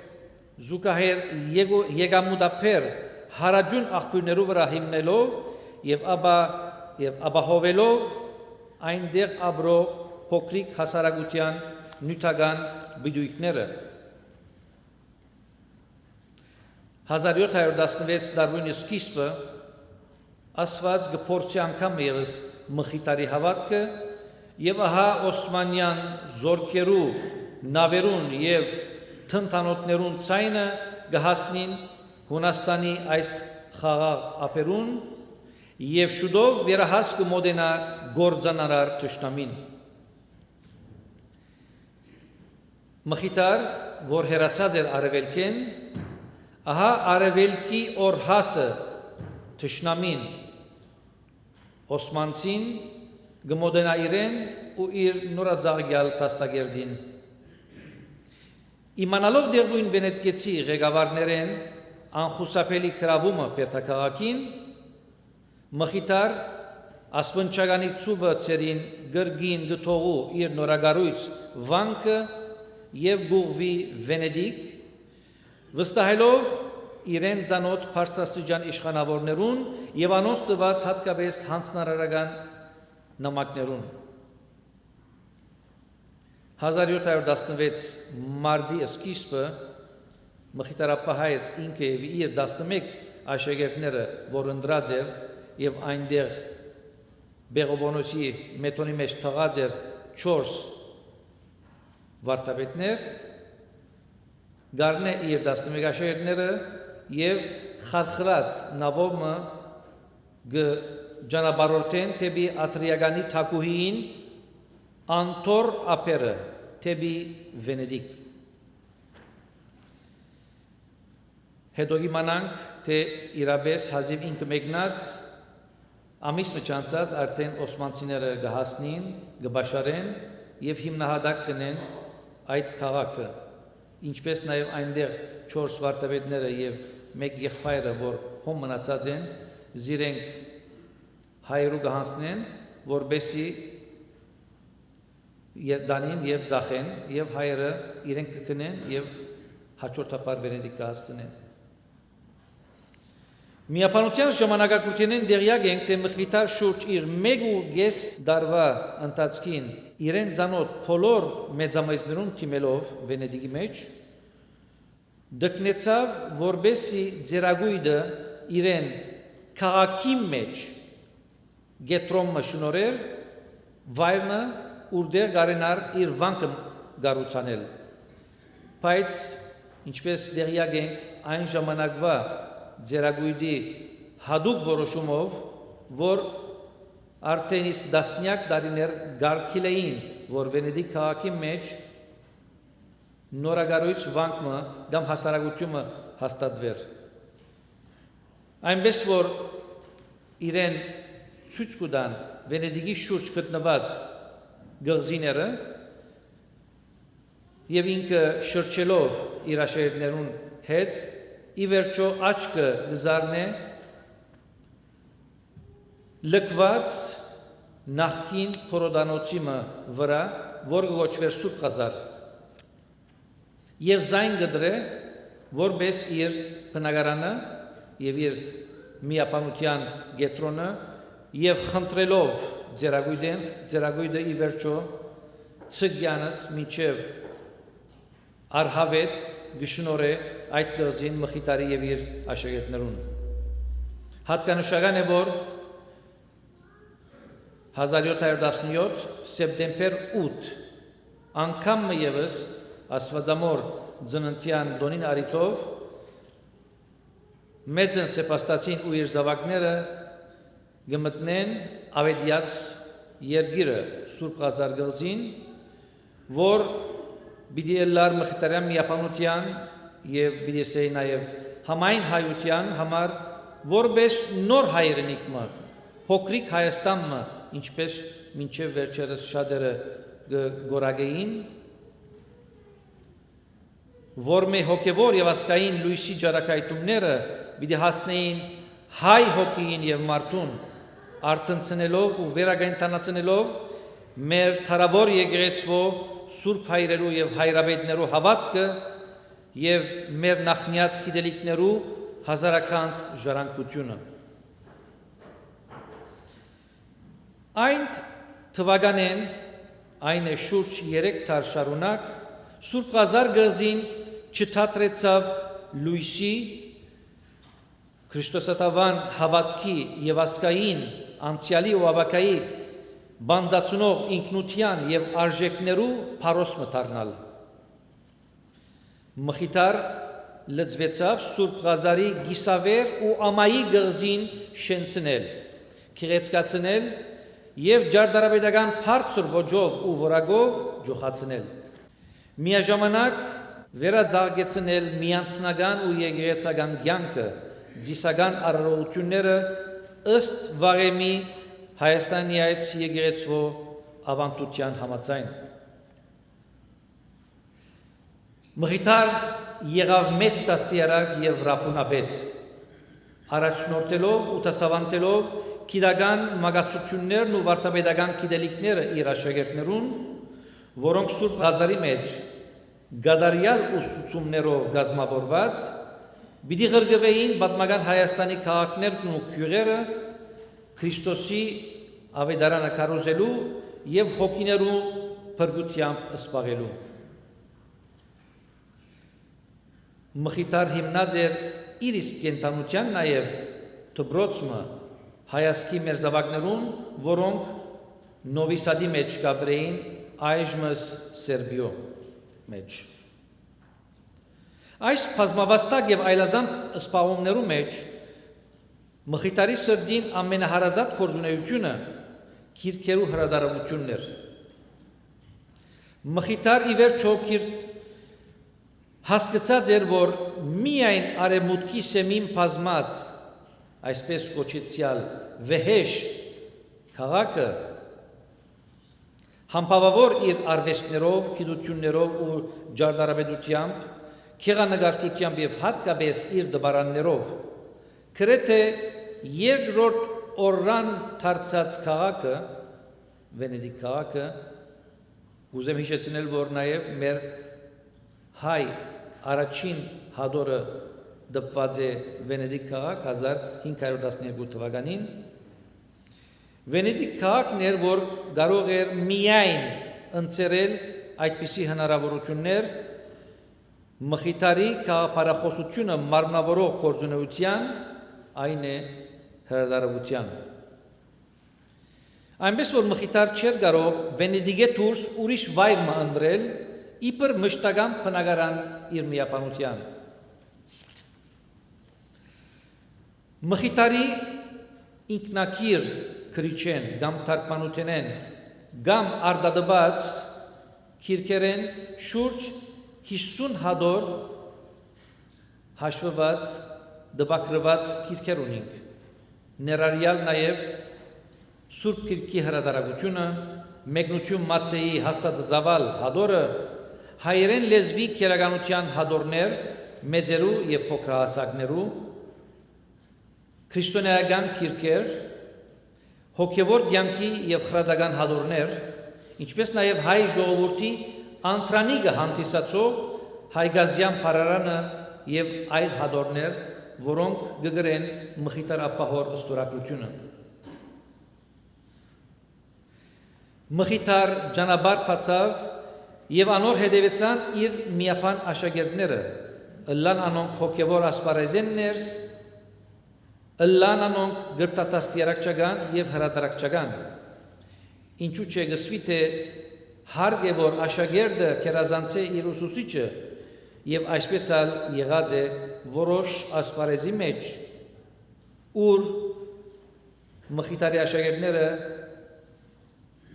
զուգահեռ եկամուտաբեր հարաջուն աղբյուրներու վրա հիմնելով եւ ապահովելով այնտեղ ապրող փոքրիկ հասարակության նյութական բիդույքները 1716 դարվույնի սկիզբը ասված գփորձի անգամ եւս Մխիթարի հավատքը եւ ահա Օսմանյան զորքերու նավերուն եւ թնթանոթներուն ցայնը գահասնին Հունաստանի այս խաղաղ ափերուն եւ շուտով վերահաս կմոտենա գործանարար թշնամին Մխիթար, որ հերացած էր արևելքեն, ահա արևելքի օրհասը թշնամին Օսմանցին գմոդենա իրեն ու իր նորաձաղյալ տաստագերդին Իմանալով դեղույն վենետկեցի ղեկավարներեն անխուսափելի քրավումը Պերտակաղաքին Մխիթար ասպնչականի ծուբը ցերին գրգին գթողու իր նորագարույց վանքը եւ գուղվի Վենեդիկ վստահելով իրեն ցանոթ բարձրաստիճան իշխանավորներուն եւ անոնց տված հատկապես հանձնարարական նամակներուն 1716 մարտի սկիզբը Մխիթարապահայր ինքը եւ իր 11 աշակերտները որ ընտրած էր եւ այնտեղ Բեղոբոնոսի մեթոնի մեջ թաղած էր 4 վարտաբետներ գարնե իր 11 աշակերտները եւ խարխրած նավոմը ջանաբարորտեն թեպի Ատրիագանի թակուհին անտոր ափերը թեպի Վենեդիկ հետո իմանանք թե իրապես հազիվ ինքը մեկնած ամիս մճանցած արդեն օսմանցիները գահասնին գբաշարեն եւ հիմնահատակ կնեն այդ քաղաքը ինչպես նաեւ այնտեղ 4 վարտաբետները եւ 1 եղբայրը որ հոմ մնացած են զիրենք հայրու գահանցնեն որբեսի դանին եւ ծախեն եւ հայրը իրենք կգնեն եւ հաջորդաբար Վենեդիկ կհասցնեն Միապանության ժամանակակցությունեն դեղյակ ենք թե Մխիթար շուրջ իր 1.5 դարվա ընթացքին իրեն ցանոթ բոլոր մեծամեծներուն թիմելով Վենեդիկի մեջ դկնեցավ որբեսի ձերագույդը իրեն քաղաքի մեջ գետրոմը շնորհեր վայրը ուրդեր գարենար իր վանքը գառուցանել բայց ինչպես դեղյակ ենք այն ժամանակվա ձեռագույդի հadoop որոշումով, որ արդեն իսկ դասնյակ տարիներ գարքիլ էին, որ Վենեդիկ քաղաքի մեջ նորագարույց վանկը կամ հասարակությունը հաստատվեր։ Այնպես որ իրեն ցույց կտան Վենեդիկի շուրջ գտնված գղզիները եւ ինքը շրջելով իր աշակերտներուն հետ ի վերջո աչքը գզարնե լքված նախքին փորոդանոցի վրա, որ գոչվեր Սուրբ Ղազար, եւ զայն գդրե, որպես իր բնակարանը եւ իր միապանության գետրոնը եւ խնդրելով ձեռագույդը ի վերջո ցգյանս միջև արհավետ գշնորե այդ կղզին Մխիթարի եւ իր աշակերտներուն։ Հատկանշական է, որ 1717 սեպտեմբեր 8 անգամ ևս Աստվածամոր ծննդյան դոնին արիթով մեծն Սեպաստացին ու իր զավակները գմտնեն ավետյաց երգիրը Սուրբ Ղազար գղզին, որ պիտի լար Մխիթարյան միապանության եւ պիտի սեի նաեւ համայն հայության համար որպես նոր հայրենիքը փոքրիկ Հայաստանը, ինչպես մինչև վերջերս շատերը գորագեին, որ մե հոգևոր եւ ասկային լույսի ջարակայտումները պիտի հասնեին հայ հոգին եւ մարդուն արտնցնելով ու վերագայնտանացնելով մեր թարավոր եկեղեցվո Սուրբ հայրերու եւ հայրաբեդներու հավատքը եւ մեր նախնյաց գիտելիքներու հազարականց ժառանգությունը։ Այն թվականեն այն է շուրջ 3 թար շարունակ Սուրբ Ղազար գղզին չթատրեցավ լույսի Քրիստոսատավան հավատքի եւ ասկային անցյալի ու ավակայի բանձացնող ինքնության եւ արժեքներու փարոսը դառնալ։ Մխիթար լծվեցավ Սուրբ Ղազարի գիսավեր ու ամայի գղզին շենցնել, քեղեցկացնել եւ ջարդարաբեդական բարձր ոճով ու որակով ջոխացնել։ Միաժամանակ վերածաղկեցնել միանձնական ու եկեղեցական կյանքը, ձիսական արարողությունները ըստ վաղեմի Հայաստանի այդ եկեղեցվո ավանդության համաձայն։ Մխիթար եղավ մեծ դաստիարակ եւ ռափունապետ, առաջնորդելով ու դասավանդելով գիտական մագացություններն ու վարդապետական գիտելիքները իր աշակերտներուն, որոնք Սուրբ Ղազարի մեջ գադարյալ ուսուցումներով գազմավորված պիտի ղրգվեին պատմական Հայաստանի քաղաքներն ու գյուղերը Քրիստոսի ավետարանը քարոզելու եւ հոգիներու փրկությամբ սպաղելու։ Մխիթար հիմնած էր իր իսկ կենտանության նաեւ դբրոցը հայասկի մեր զավակներուն, որոնք Նովիսադի մեջ կաբրեին այժմս Սերբիո մեջ։ Այս բազմավաստակ եւ այլազան սպաղումներու մեջ Մխիթարի սրդին ամենահարազատ գործունեությունը քիրքերու հրադարավությունն էր։ Մխիթար ի վերջո հասկացած էր, որ միայն արևմուտքի սեմին բազմած, այսպես կոչեցյալ վեհեշ քաղաքը համբավավոր իր արվեստներով, գիտություններով ու ջարդարաբեդությամբ, քեղանկարչությամբ եւ հատկապես իր դբարաններով գրեթե երկրորդ օրրան դարձած քաղաքը Վենեդիկ քաղաքը ուզեմ հիշեցնել, որ նաեւ մեր հայ առաջին հադորը դպված է Վենեդիկ քաղաք 1512 թվականին Վենեդիկ քաղաքն էր, որ կարող էր միայն ընձեռել այդպիսի հնարավորություններ Մխիթարի քաղաքապարախոսությունը մարմնավորող գործունեության, այն է հրադարավության։ Այնպես որ Մխիթար չէր կարող Վենեդիգե դուրս ուրիշ վայր ընտրել իբր մշտական բնակարան իր միապանության։ Մխիթարի ինքնակիր քրիչեն կամ թարգմանութենեն կամ արդադբած քիրքերեն շուրջ 50 հադոր հաշվված դպակրված քիրքեր ունենք, ներառյալ նաև Սուրբ Քիրքի հրատարակությունը, Մեկնություն Մատթեի հաստատզավալ հադորը, հայերեն լեզվի քերականության հադորներ, մեծերու եւ փոքրահասակներու, քրիստոնեական քիրքեր, հոգևոր կյանքի եւ խրատական հադորներ, ինչպես նաև հայ ժողովրդի անտրանիգը հանդիսացող հայգազյան փարարանը եւ այլ հադորներ, որոնք գգրեն Մխիթար ապահոր ստորագրությունը։ Մխիթար ճանապարհ բացավ եւ անոր հետևեցան իր միապան աշակերտները, ըլլան անոնք հոգևոր ասպարեզեններս, ըլլան անոնք գրտատաստիարակչական եւ հրատարակչական։ Ինչու՞ չէ գսվի թե հարկ է որ աշակերտը կերազանցե իր ուսուցիչը եւ այսպես ալ եղած է որոշ ասպարեզի մեջ, ուր Մխիթարի աշակերտները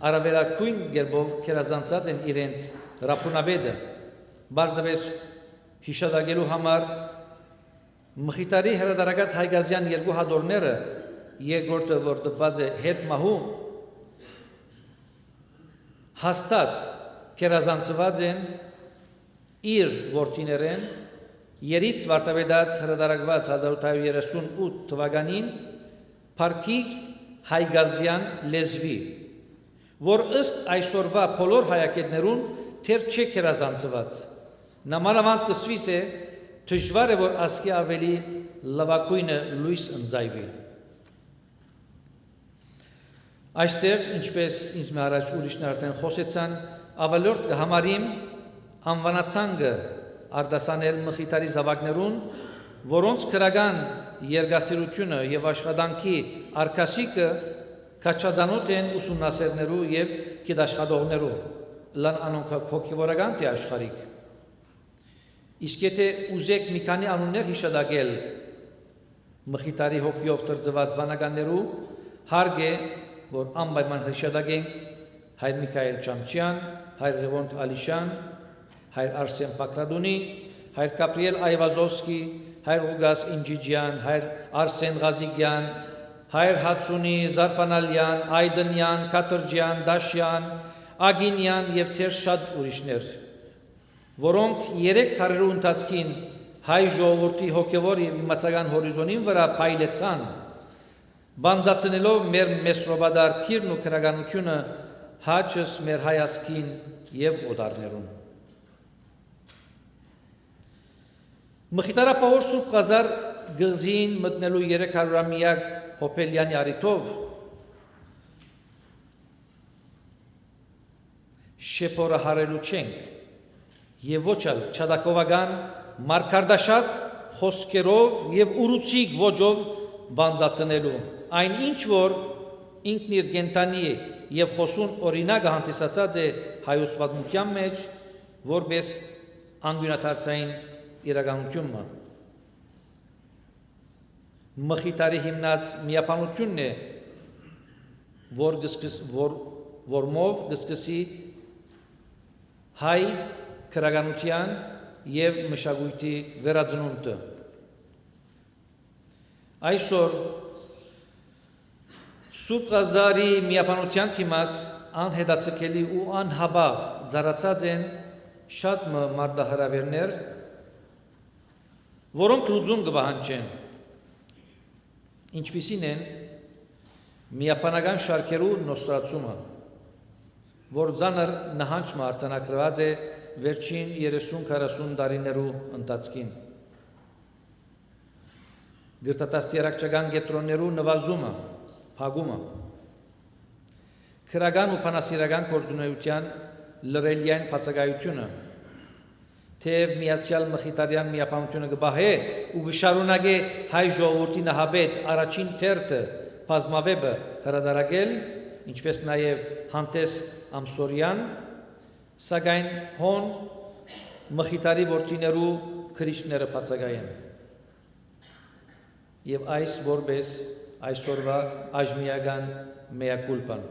Արավելակույն գերբով կերազանցած են իրենց ռապունաբեդը, բարձրապես հիշատակելու համար Մխիթարի հրատարակած հայգազյան երկու հադորները, երկրորդը որ դպված է հետ մահու, հաստատ կերազանցված են իր որդիներեն, երից վարտավեդած հրատարակված 1838 թվականին Փարքի հայգազյան լեզվի, որ ըստ այսօրվա բոլոր հայակետներուն թեր չէ կերազանցված, նմանավանդ կսվիս է դժվար է որ ասկի ավելի լավակույնը լույս ընձայվի։ Այստեղ, ինչպես ինձ մի առաջ ուրիշներ արդեն խոսեցան, ավելորդ կհամարիմ անվանացանգը արդասանել Մխիթարի զավակներուն, որոնց քրական երգասիրությունը եւ աշխատանքի արկասիկը կաչադանոտ են ուսումնասերներու եւ գիտաշխատողներու, լան անոնք հոգևորական թե աշխարհիկ։ Իսկ եթե ուզեք մի քանի անուններ հիշատակել Մխիթարի հոգիով տրծված վանականներու, հարկ է, որ անպայման հիշատակենք հայր Միքայել Չամչյան, հայր Ղևոնդ Ալիշյան, հայր Արսեն Պակրադունի, հայր Կապրիել Այվազովսկի, հայր Ղուգաս Ինջիջյան, հայր Արսեն Ղազիկյան, հայր Հացունի, Զարփանալյան, Այդնյան, Կատրջյան, Դաշյան, Ագինյան եւ թեր շատ ուրիշներ, որոնք 3 տարերու ընթացքին հայ ժողովրդի հոգևոր եւ իմացական հորիզոնին վրա փայլեցան, բանձացնելով մեր մեսրոբադար քիրն ու քրագանությունը հաճս մեր հայասքին եւ օդարներուն։ Մխիթարապահոր Սուրբ Ղազար գղզին մտնելու 300-ամյակ Հոպելյանի արիթով շեփորը հարելու չենք եւ ոչ ալ չադակովական մարգարդաշատ խոսքերով եւ ուռուցիկ ոճով բանձացնելու այն ինչ որ ինքն իր կենտանի եւ խոսուն օրինակը հանդիսացած է հայոց պատմության մեջ որպես անգյունաթարցային իրականությունը Մխիթարի հիմնած միապանությունն է որմով գսկսի հայ քրագանության եւ մշակույթի վերածնունդը այսօր Սուրբ Ղազարի միապանության թիմած անհետացկելի ու անհաբաղ ծառացած են շատ մարդահրավերներ, որոնք լուծում կպահանջեն, ինչպիսին են միապանական շարքերու նոստացումը, որ ծանր նահանջը արձանագրված է վերջին 30-40 տարիներու ընթացքին, գրտատաստիարակչական կետրոններու նվազումը, փակումը, քրական ու փանասիրական գործունեության լրելյային բացակայությունը, թեև միացյալ Մխիթարյան միապանությունը կբահե ու կշարունակե հայ ժողովրդի նահաբետ առաջին թերթը բազմավեպը հրատարակել, ինչպես նաև հանդես ամսորյան, Սակայն հոն Մխիթարի որդիներու քրիստները բացակայեն։ Եվ այս որպես այսօրվա աժմիական մեակուլպան։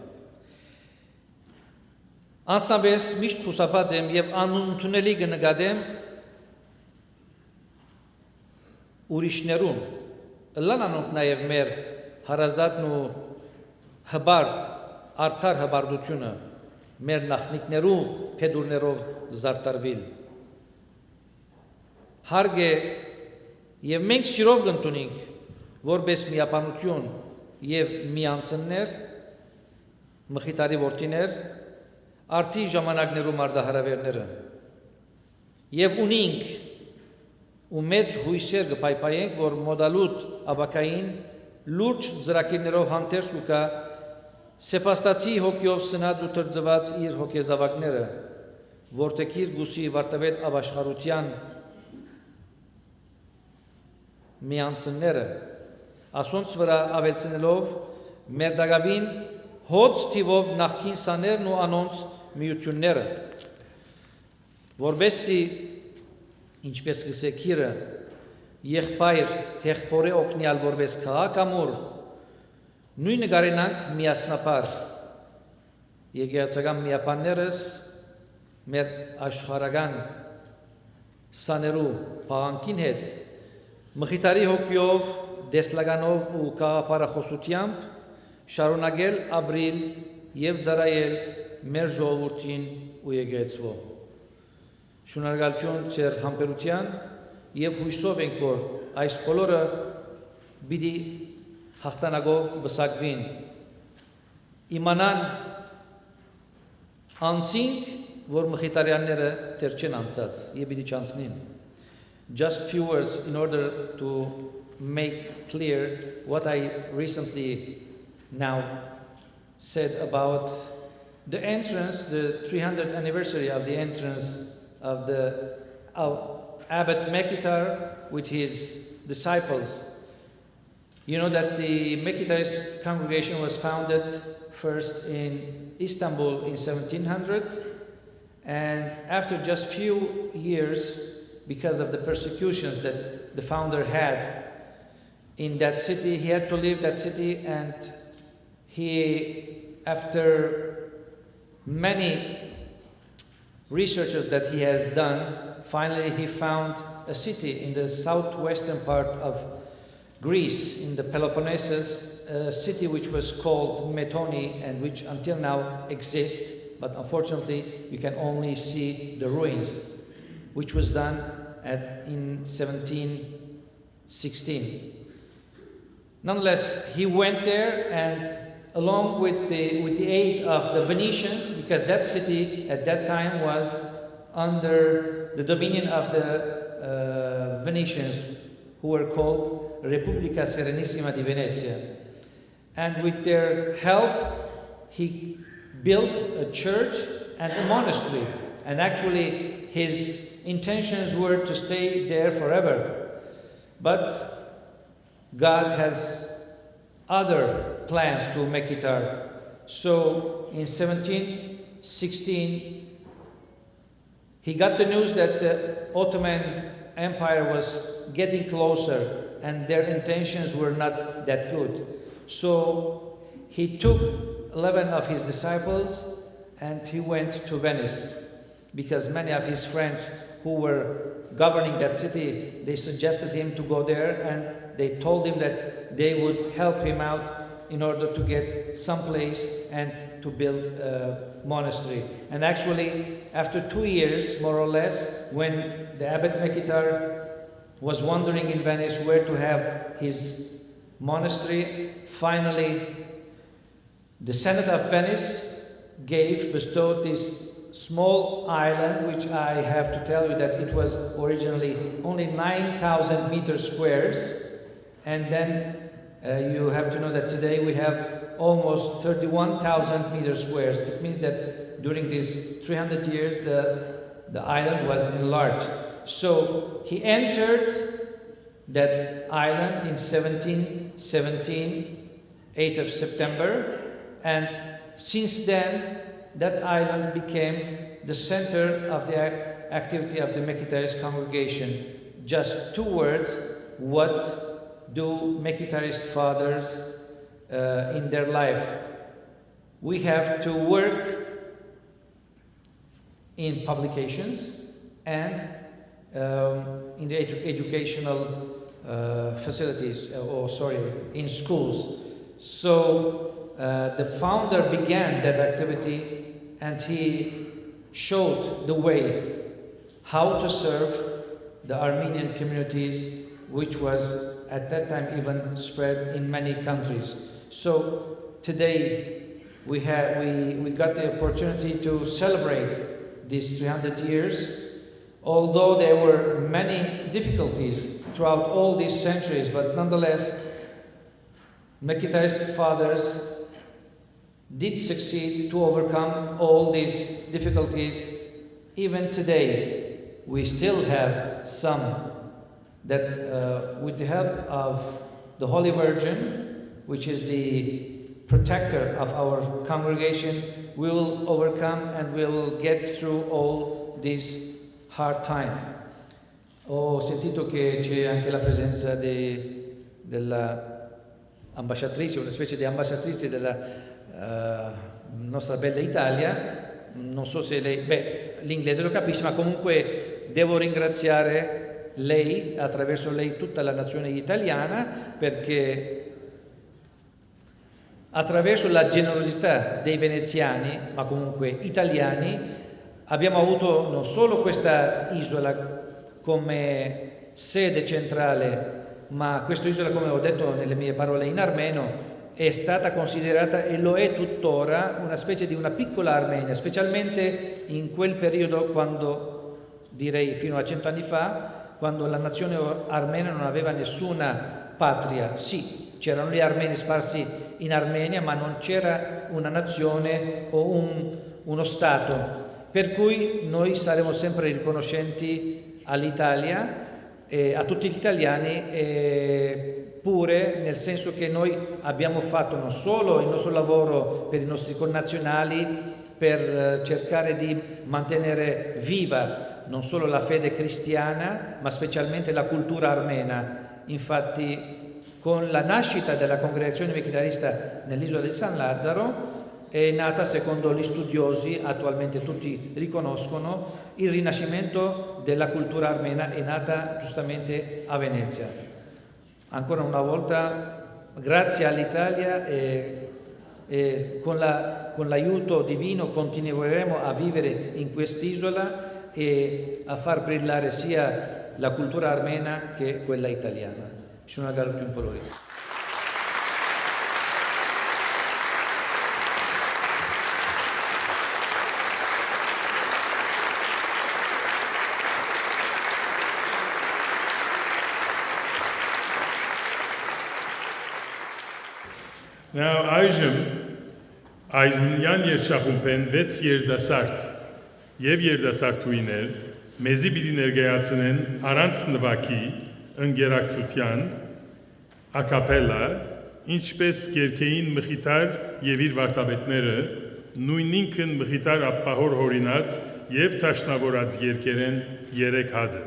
Անձնապես միշտ խուսափած եմ եւ անընդունելի կնկատեմ ուրիշներուն, ըլլան անոնք նաեւ մեր հարազատն ու հբարդ, արդար հբարդությունը մեր նախնիկներու փեդուրներով զարտարվիլ։ Հարկ է եւ մենք սիրով կընդունենք որպես միապանություն եւ միանցններ Մխիթարի որդիներ արդի ժամանակներու մարդահրավերները եւ ունենք ու մեծ հույսեր կպայպայենք որ մոդալուտ աբակային լուրջ ծրագիրներով հանդերձ կա Սեփաստացի հոգիով սնած ու տրձված իր հոգեզավակները որտեղիր գուսի վարտավետ ապաշխարության միանցնները ասոնց վրա ավելցնելով մեր դակավին հոց թիվով նախքին սաներն ու անոնց միությունները որբեսի ինչպես գսեքիրը եղբայր հեղբորե օգնյալ որպես քաղաքամուր նույնը գարենանք միասնապար եկեղեցական միապաններս մեր աշխարհական սաներու պահանքին հետ Մխիթարի հոգիով դեսլականով ու կաղապարախոսությամբ շարունակել ապրիլ եւ ծառայել մեր ժողովրդին ու եկեղեցվո։ Շնորհակալություն ձեր համբերության եւ հույսով ենք որ այս բոլորը պիտի հաղթանակով բսակվին։ Իմանան անցինք որ Մխիթարյանները դեռ չեն անցած եւ պիտի չանցնին։ Just few words in order to make clear what I recently now said about the entrance, the 300th anniversary of the entrance of the Abbot Mekhitar with his disciples. You know that the Mekhitarist congregation was founded first in Istanbul in 1700, and after just few years, because of the persecutions that the founder had in that city, he had to leave that city, and he, after many researches that he has done, finally he found a city in the southwestern part of Greece, in the Peloponnesus, a city which was called Metoni and which until now exists, but unfortunately you can only see the ruins, which was done in 1716. Nonetheless, he went there, and along with the aid of the Venetians, because that city at that time was under the dominion of the Venetians, who were called Repubblica Serenissima di Venezia. And with their help, he built a church and a monastery. And actually, his intentions were to stay there forever. But God has other plans to Mekhitar. So in 1716, he got the news that the Ottoman Empire was getting closer and their intentions were not that good. So he took 11 of his disciples and he went to Venice, because many of his friends who were governing that city, they suggested him to go there, and they told him that they would help him out in order to get some place and to build a monastery. And actually, after 2 years, more or less, when the Abbot Mekhitar was wondering in Venice where to have his monastery, finally the Senate of Venice bestowed this small island, which I have to tell you that it was originally only 9,000 meters squares, and then you have to know that today we have almost 31,000 meters squares. It means that during these 300 years the island was enlarged. So he entered that island in 1717, 8th of September, and since then that island became the center of the activity of the Mekhitarist congregation. Just 2 words, what do Mekhitarist fathers in their life? We have to work in publications and in the educational facilities, in schools. So the founder began that activity and he showed the way how to serve the Armenian communities, which was at that time even spread in many countries. So today we got the opportunity to celebrate these 300 years, although there were many difficulties throughout all these centuries, but nonetheless, Mekhitarist fathers did succeed to overcome all these difficulties. Even today, we still have some that, with the help of the Holy Virgin, which is the protector of our congregation, we will overcome and we will get through all this hard time. Ho sentito che c'è anche la presenza della ambasciatrice, una specie di ambasciatrice della nostra bella Italia. Non so se lei, l'inglese lo capisce, ma comunque devo ringraziare lei, attraverso lei tutta la nazione italiana, perché attraverso la generosità dei veneziani, ma comunque italiani, abbiamo avuto non solo questa isola come sede centrale, ma questa isola, come ho detto nelle mie parole in armeno, è stata considerata e lo è tuttora una specie di una piccola Armenia, specialmente in quel periodo, quando, direi fino a 100 anni fa, quando la nazione armena non aveva nessuna patria. Sì, c'erano gli armeni sparsi in Armenia, ma non c'era una nazione o uno Stato. Per cui noi saremo sempre riconoscenti all'Italia, a tutti gli italiani, pure nel senso che noi abbiamo fatto non solo il nostro lavoro per i nostri connazionali, per cercare di mantenere viva non solo la fede cristiana, ma specialmente la cultura armena. Infatti, con la nascita della congregazione mechitarista nell'isola del San Lazzaro, è nata, secondo gli studiosi, attualmente tutti riconoscono, il rinascimento della cultura armena è nata giustamente a Venezia. Ancora una volta, grazie all'Italia e con l'aiuto divino continueremo a vivere in quest'isola e a far brillare sia la cultura armena che quella italiana. Յիշատակութիւն բոլորին։
Now, այժմ Այզնյան երգչախումբեն 6 երդասարդ եւ երդասարդուհիներ մեզի պիտի ներկայացնեն առանց նվագի ընկերակցության ակապելա, ինչպես կերկեին Մխիթար եւ իր վարդապետները, նույնինքն Մխիթար ապահոր հորինած եւ տաշնավորած երգերեն 3 հատը.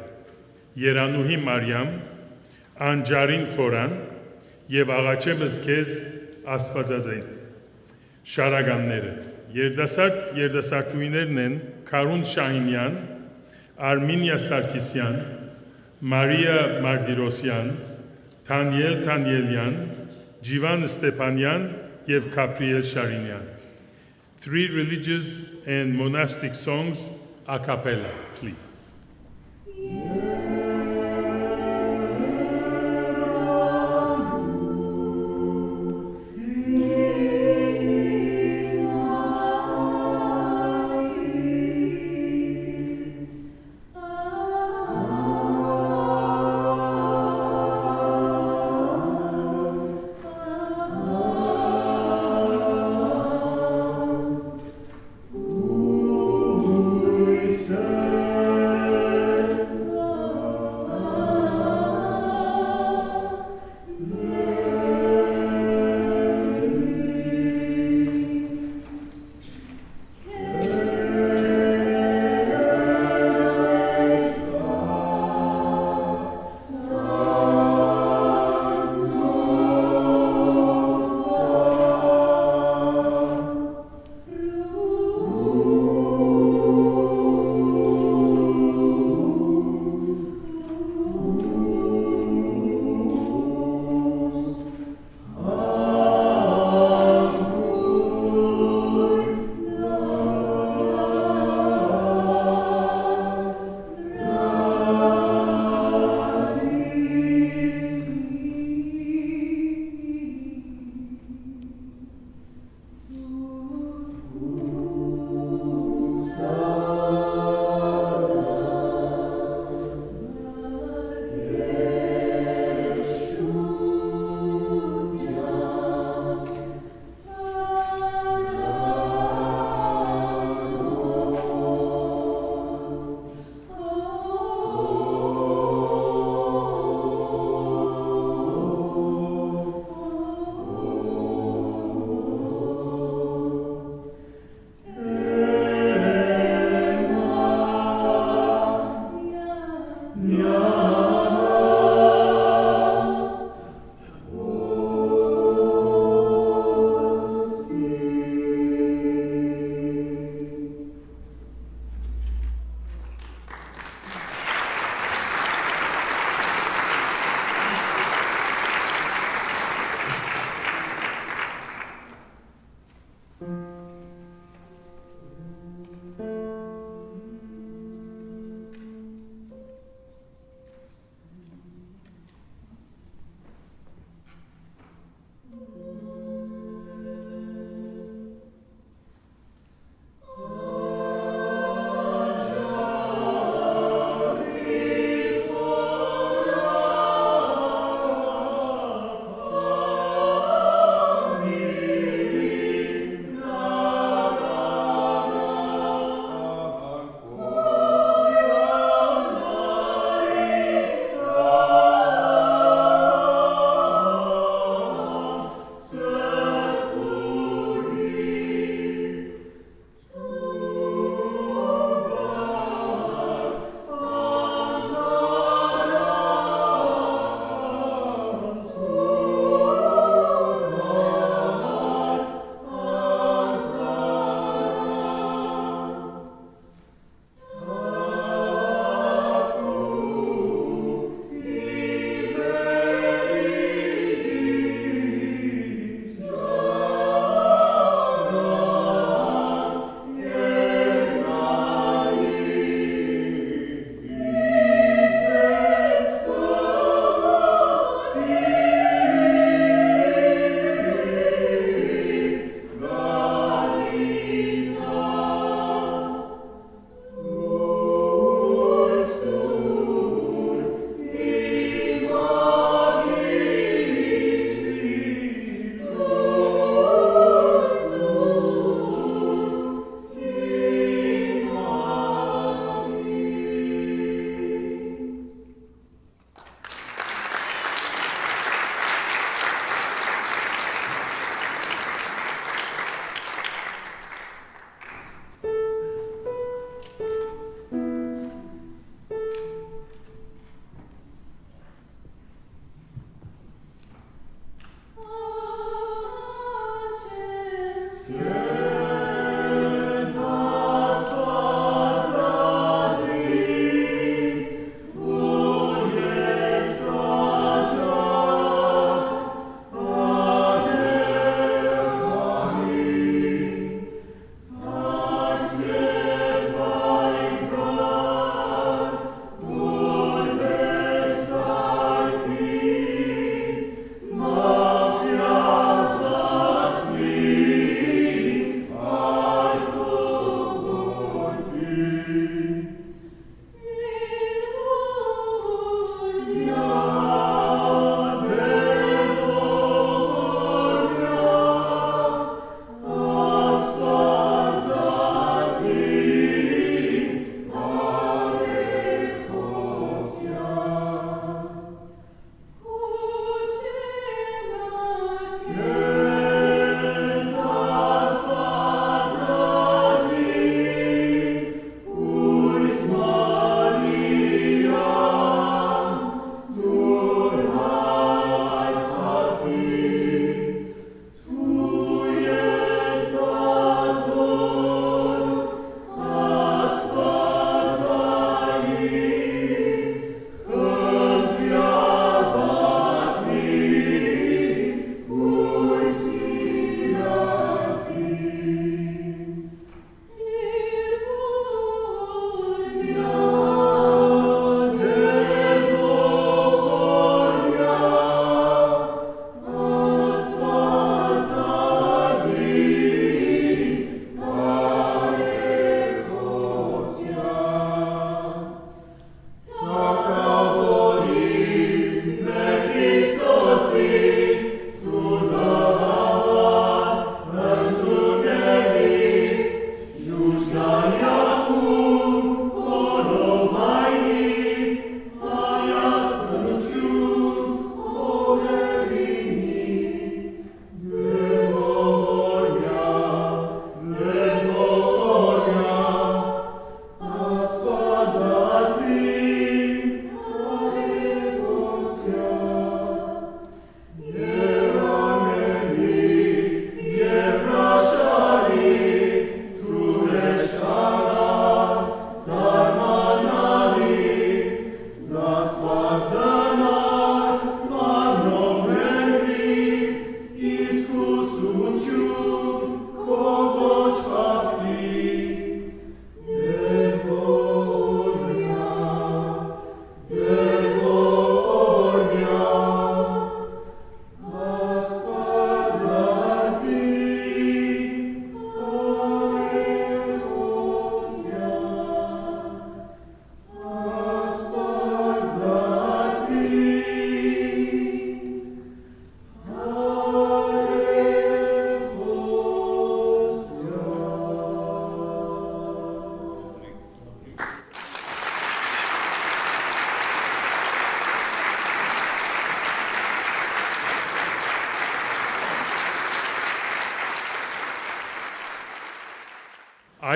Երանուհի Մարիամ, Անջարին Խորան եւ Աղաչեմս քեզ Աստվածածին։ Շարագանները երդասարտուհիներն են Քարուն Շահինյան, Արմինիա Սարգսյան, Մարիա Մարտիրոսյան, Թանիել Թանիելյան, Ջիվան Ստեփանյան եւ Կապրիել Շարինյան. 3 religious and monastic songs a cappella, please.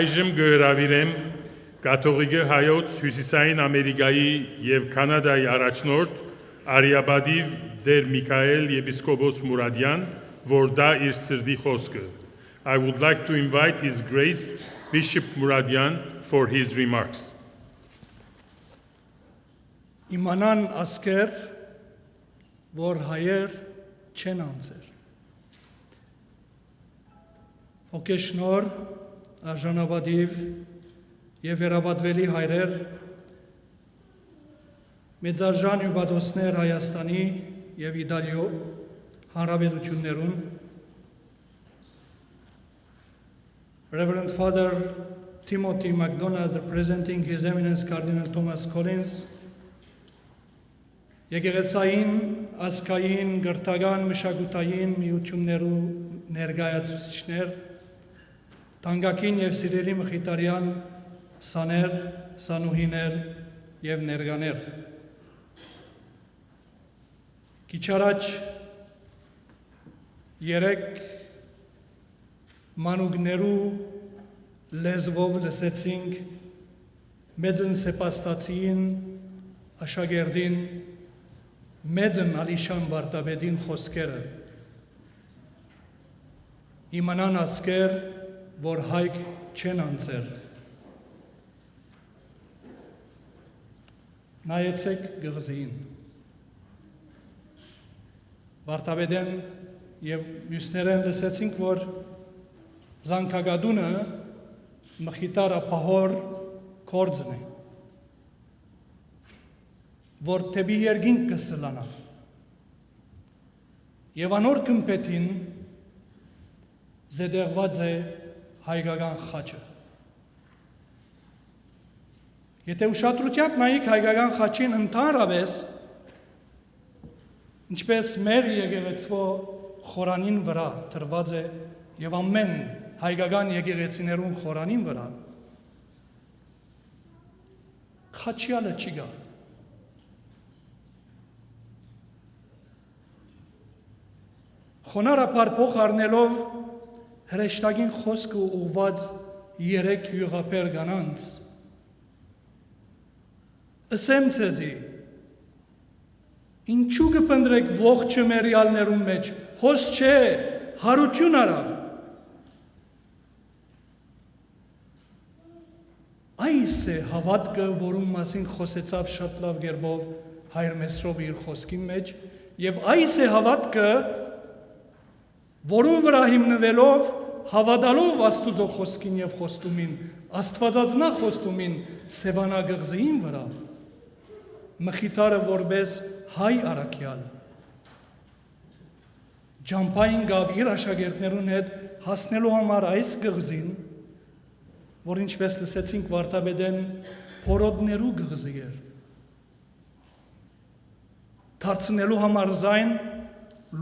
Այժմ գհրավիրեմ կաթողիկե հայոց Հյուսիսային Ամերիկայի եւ Կանադայի առաջնորդ Արիաբադիվ Դեր Միքայել եպիսկոպոս Մուրադյան, որ դա իր սրտի խոսքը. I would like to invite His Grace Bishop Muradian for his remarks.
Իմանան ասկեր, որ հայեր չեն անձեր։ Հոգեշնոր, արժանապատիվ եւ վերաբադվելի հայրեր, մեծարժան հյուպատոսներ Հայաստանի եւ Իտալիո հանրապետություններուն, Reverend Father Timothy MacDonald, representing His Eminence Cardinal Thomas Collins, եկեղեցային, ազգային, գրթական, մշակութային միություններու ներկայացուցիչներ, տանգակին եւ սիրելի Mekhitarian սաներ, սանուհիներ եւ ներկաներ։ Քիչ առաջ երեք մանուկներու լեզվով լսեցինք մեծն սեպաստացին աշակերտին մեծն Ալիշան Վարդապետին խոսքերը իմանան ասկեր, որ հայք չեն անձեր։ Նայեցեք գղզին։ Վարդապետեն եւ մյուսներեն լսեցինք, որ զանգագադունը Mekhitara պահոր կորձն է, որ թեպի երկինք կսլանա։ Եվ անոր կմպետին զետեղված է հայկական խաչը։ Եթե ուշադրությամբ նայեք հայկական խաչին ընդհանրապես, ինչպես մեր եկեղեցվո խորանին վրա դրված է եւ ամեն հայկական եկեղեցիներուն խորանին վրա, խաչյալը չի գա։ Խոնարհապար փող առնելով հրեշտակին խոսքը ուղված երեք յուղապեր կանանց, ըսեմ ցեզի, ինչու կպնդրեք ողջը մերյալներուն մեջ, հոս չէ, հարություն արավ։ Այս է հավատքը, որում մասին խոսեցավ շատ լավ գերբով հայր Մեսրոպը իր խոսքի մեջ, եւ այս է հավատքը, որում վրա հիմնվելով հավատալով Աստուծո խոսքին եւ խոստումին, Աստվածածնա խոստումին Սևանագղզին վրա, Mekhitare որպես հայ առաքյալ ջամփային գավ իր աշակերտներուն հետ հասնելու համար այս գղզին, որ ինչպես լսեցինք Վարդապետեն փորոդներու գղզի էր, դարձնելու համար զայն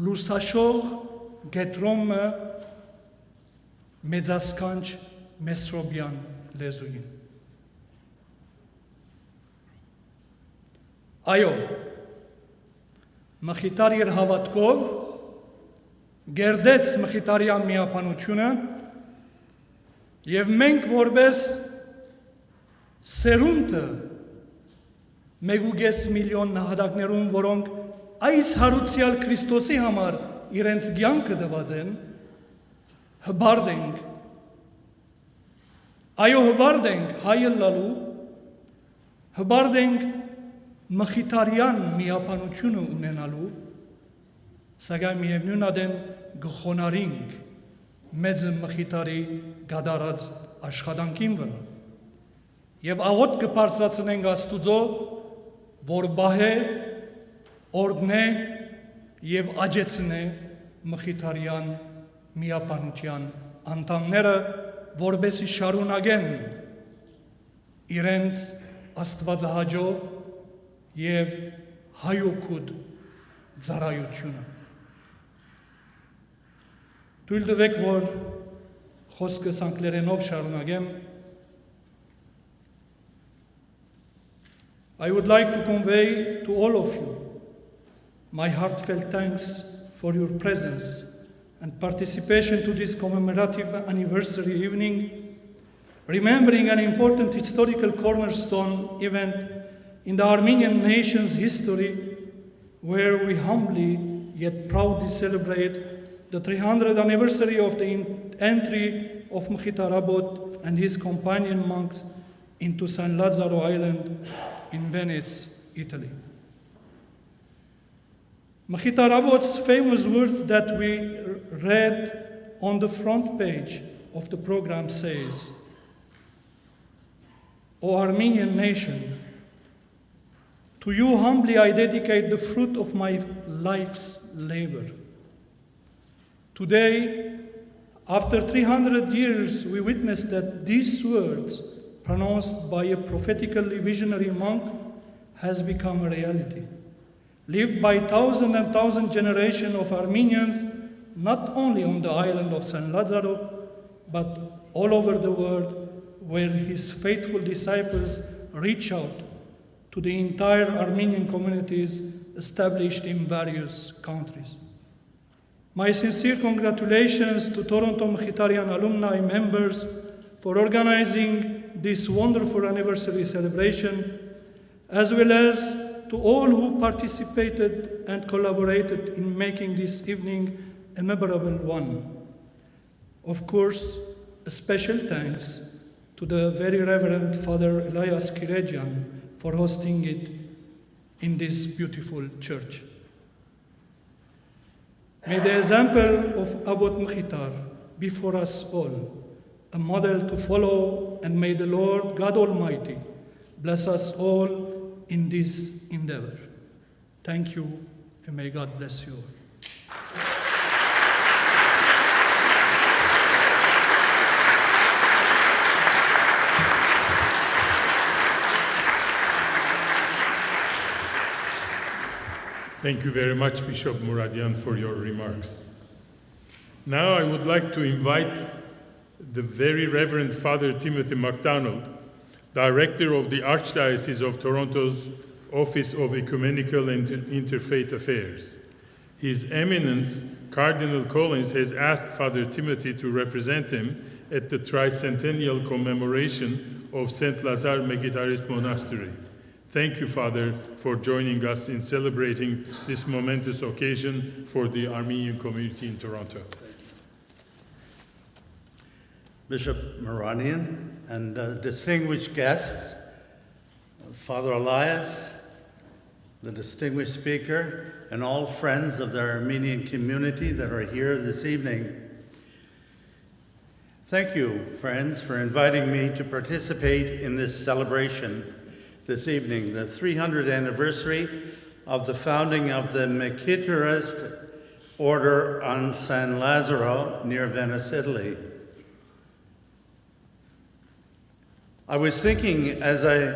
լուսաշող գետրոմը մեծասկանչ Մեսրոպյան լեզուին։ Այո, Mekhitare իր հավատքով գերդեց Mekhitarian միապանությունը եւ մենք որպես սերունդը 1.5 միլիոն նահատակներուն, որոնք այս հարուցյալ Քրիստոսի համար իրենց կյանքը տված են, հբարդ ենք, այո հբարդ ենք հայելալու, հբարդ ենք Mekhitarian միապանությունը ունենալու, սակայն միևնույն ադեն գխոնարինք մեծ Mekhitari գադարած աշխատանքին վրա եւ աղոտ կբարձրացնենք Աստուծո, որ բահե, օրդնե եւ աջեցնե Mekhitarian միապանության անդամները, որբեսի շարունակեն իրենց աստվածահաճո եւ հայոքուտ ծառայությունը։ Թույլ տվեք, որ խոսքս անգլերենով շարունակեմ։ I would like to convey to all of you my heartfelt thanks for your presence and participation to this commemorative anniversary evening, remembering an important historical cornerstone event in the Armenian nation's history, where we humbly yet proudly celebrate the 300th anniversary of the entry of Mekhitarabot and his companion monks into San Lazzaro Island in Venice, Italy. Mekhitarabot's famous words that we read on the front page of the program says, "O Armenian nation, to you humbly I dedicate the fruit of my life's labor." Today, after 300 years, we witness that these words, pronounced by a prophetically visionary monk, has become a reality, lived by thousands and thousands generations of Armenians, not only on the island of San Lazzaro, but all over the world, where his faithful disciples reach out to the entire Armenian communities established in various countries. My sincere congratulations to Toronto Mekhitarian alumni members for organizing this wonderful anniversary celebration, as well as to all who participated and collaborated in making this evening a memorable one. Of course, a special thanks to the very Reverend Father Elias Kirejian for hosting it in this beautiful church. May the example of Abbot Mekhitar be for us all a model to follow, and may the Lord God Almighty bless us all in this endeavor. Thank you, and may God bless you all.
Thank you very much, Bishop Muradian, for your remarks. Now I would like to invite the Very Reverend Father Timothy MacDonald, Director of the Archdiocese of Toronto's Office of Ecumenical and Interfaith Affairs. His Eminence, Cardinal Collins, has asked Father Timothy to represent him at the tricentennial commemoration of St. Lazare Mekhitarist Monastery. Thank you, Father, for joining us in celebrating this momentous occasion for the Armenian community in Toronto.
Bishop Maranian and distinguished guests, Father Elias, the distinguished speaker, and all friends of the Armenian community that are here this evening. Thank you, friends, for inviting me to participate in this celebration this evening, the 300th anniversary of the founding of the Mekhitarist order on San Lazzaro near Venice, Italy. I was thinking as I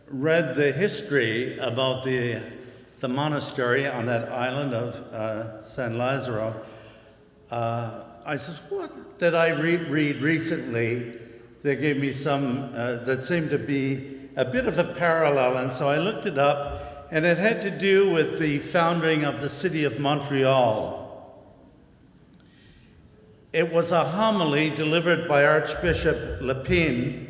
read the history about the monastery on that island of San Lazzaro, I said, what did I read recently that gave me some, that seemed to be a bit of a parallel, and so I looked it up, and it had to do with the founding of the city of Montreal. It was a homily delivered by Archbishop Lépine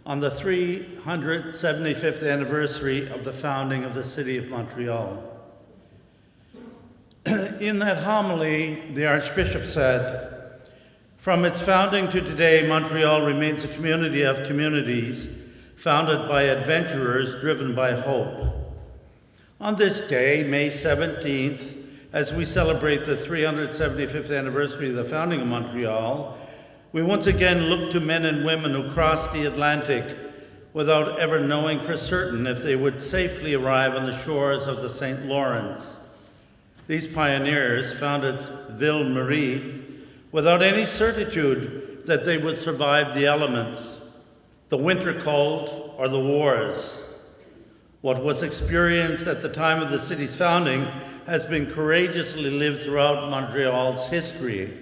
on the 375th anniversary of the founding of the city of Montreal. In that homily, the Archbishop said, "From its founding to today, Montreal remains a community of communities founded by adventurers driven by hope. On this day, May 17th, as we celebrate the 375th anniversary of the founding of Montreal, we once again look to men and women who crossed the Atlantic without ever knowing for certain if they would safely arrive on the shores of the St. Lawrence. These pioneers founded Ville Marie without any certitude that they would survive the elements, the winter cold, or the wars. What was experienced at the time of the city's founding has been courageously lived throughout Montreal's history.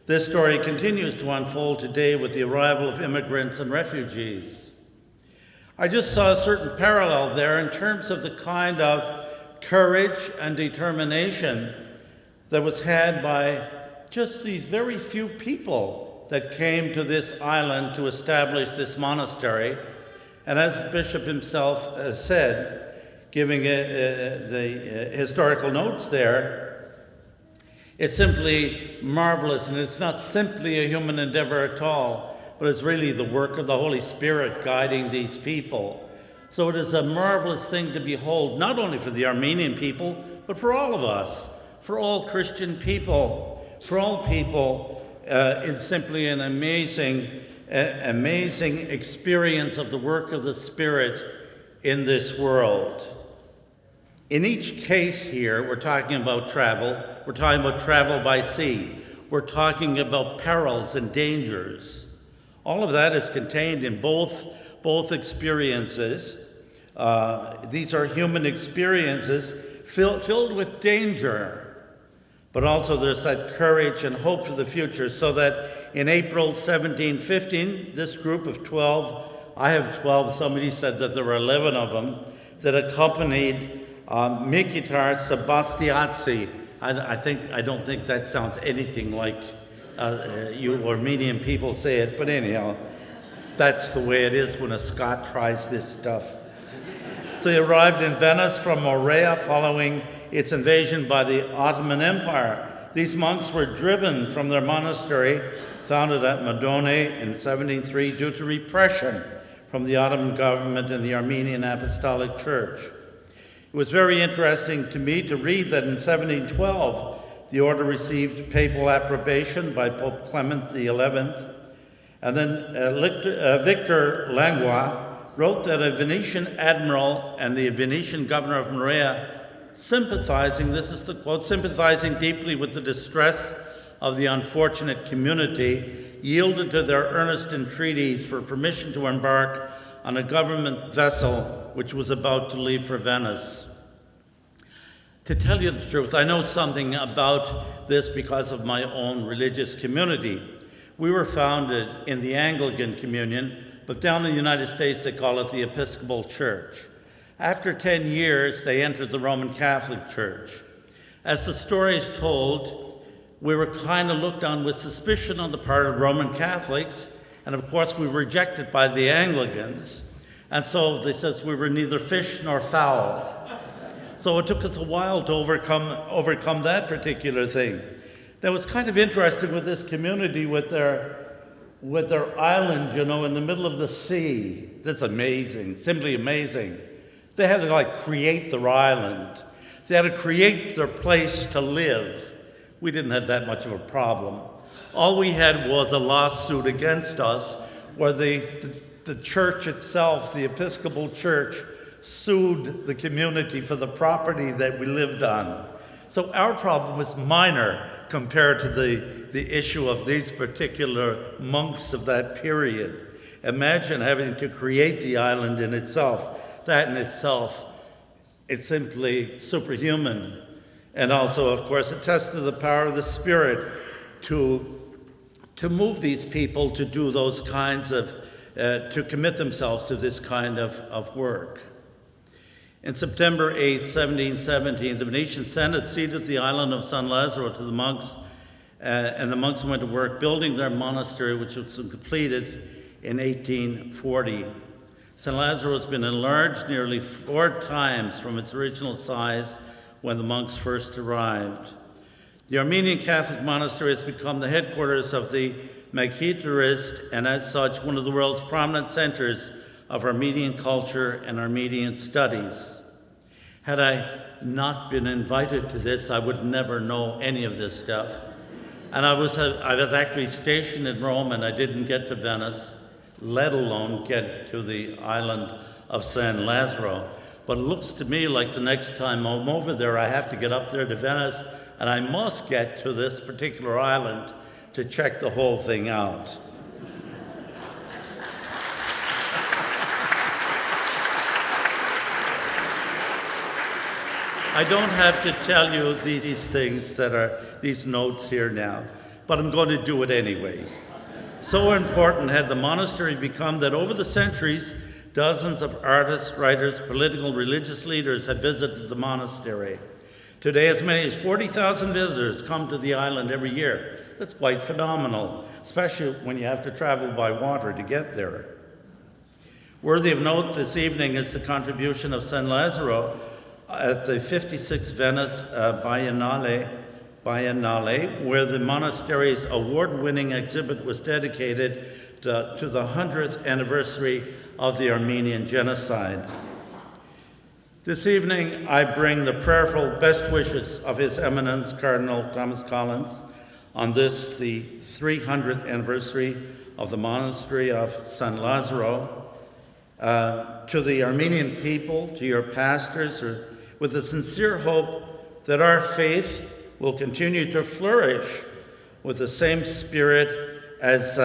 This story continues to unfold today with the arrival of immigrants and refugees." I just saw a certain parallel there in terms of the kind of courage and determination that was had by just these very few people that came to this island to establish this monastery. And as the bishop himself said, giving the historical notes there, it's simply marvelous, and it's not simply a human endeavor at all, but it's really the work of the Holy Spirit guiding these people. So it is a marvelous thing to behold, not only for the Armenian people, but for all of us, for all Christian people, for all people. It's simply an amazing experience of the work of the Spirit in this world. In each case here, we're talking about travel. We're talking about travel by sea. We're talking about perils and dangers. All of that is contained in both experiences. These are human experiences filled with danger. But also there's that courage and hope for the future, so that in April 1715, this group of 12, I have 12, somebody said that there were 11 of them, that accompanied Mekhitarist Sebastiatsi. I don't think that sounds anything like you Armenian people say it, but anyhow, that's the way it is when a Scot tries this stuff. So he arrived in Venice from Morea following its invasion by the Ottoman Empire. These monks were driven from their monastery, founded at Modone in 1703, due to repression from the Ottoman government and the Armenian Apostolic Church. It was very interesting to me to read that in 1712, the order received papal approbation by Pope Clement XI, and then Victor Langlois wrote that a Venetian admiral and the Venetian governor of Morea, sympathizing, this is the quote, sympathizing deeply with the distress of the unfortunate community, yielded to their earnest entreaties for permission to embark on a government vessel which was about to leave for Venice. To tell you the truth, I know something about this because of my own religious community. We were founded in the Anglican Communion, but down in the United States they call it the Episcopal Church. After 10 years, they entered the Roman Catholic Church. As the story is told, we were kind of looked on with suspicion on the part of Roman Catholics, and of course we were rejected by the Anglicans, and so they said we were neither fish nor fowl. So it took us a while to overcome that particular thing. Now it's kind of interesting with this community with their island, in the middle of the sea. That's amazing, simply amazing. They had to create their island. They had to create their place to live. We didn't have that much of a problem. All we had was a lawsuit against us where the church itself, the Episcopal Church, sued the community for the property that we lived on. So our problem was minor compared to the issue of these particular monks of that period. Imagine having to create the island in itself. That in itself, it's simply superhuman. And also, of course, it tests the power of the Spirit to move these people to do those kinds of, to commit themselves to this kind of work. In September 8th, 1717, the Venetian Senate ceded the island of San Lazzaro to the monks, and the monks went to work building their monastery, which was completed in 1840. San Lazzaro has been enlarged nearly 4 times from its original size when the monks first arrived. The Armenian Catholic monastery has become the headquarters of the Mekhitarist, and as such, one of the world's prominent centers of Armenian culture and Armenian studies. Had I not been invited to this, I would never know any of this stuff. And I was actually stationed in Rome, and I didn't get to Venice, let alone get to the island of San Lazzaro. But it looks to me like the next time I'm over there, I have to get up there to Venice, and I must get to this particular island to check the whole thing out. I don't have to tell you these things that are these notes here now, but I'm going to do it anyway. So important had the monastery become that over the centuries, dozens of artists, writers, political, religious leaders have visited the monastery. Today, as many as 40,000 visitors come to the island every year. That's quite phenomenal. especially when you have to travel by water to get there. Worthy of note this evening is the contribution of San Lazzaro at the 56th Venice Biennale, where the monastery's award-winning exhibit was dedicated to the 100th anniversary of the Armenian genocide. This evening, I bring the prayerful best wishes of His Eminence Cardinal Thomas Collins on this, the 300th anniversary of the monastery of San Lazzaro, to the Armenian people, to your pastors, with a sincere hope that our faith will continue to flourish with the same spirit as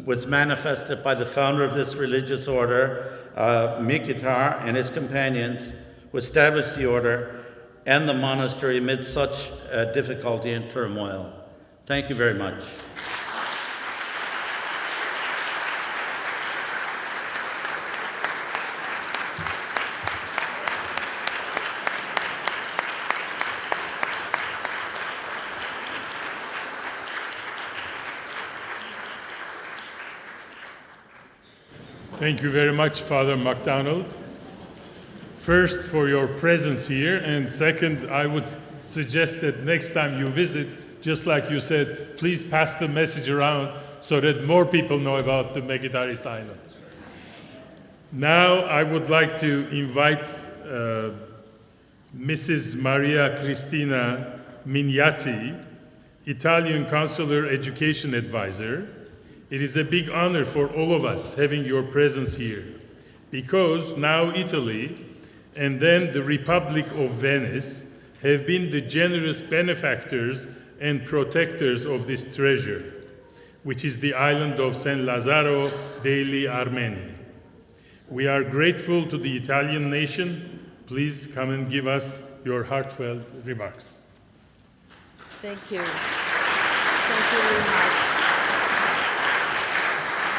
was manifested by the founder of this religious order, Mekhitar, and his companions, who established the order and the monastery amid such difficulty and turmoil. Thank you very much.
Thank you very much, Father MacDonald. First, for your presence here, and second, I would suggest that next time you visit, just like you said, please pass the message around so that more people know about the Mekhitarist Islands. Now, I would like to invite Mrs. Maria Cristina Mignati, Italian Consular Education Advisor. It is a big honor for all of us having your presence here, because now Italy and then the Republic of Venice have been the generous benefactors and protectors of this treasure, which is the island of San Lazzaro degli Armeni. We are grateful to the Italian nation. Please come and give us your heartfelt remarks.
Thank you. Thank you very much.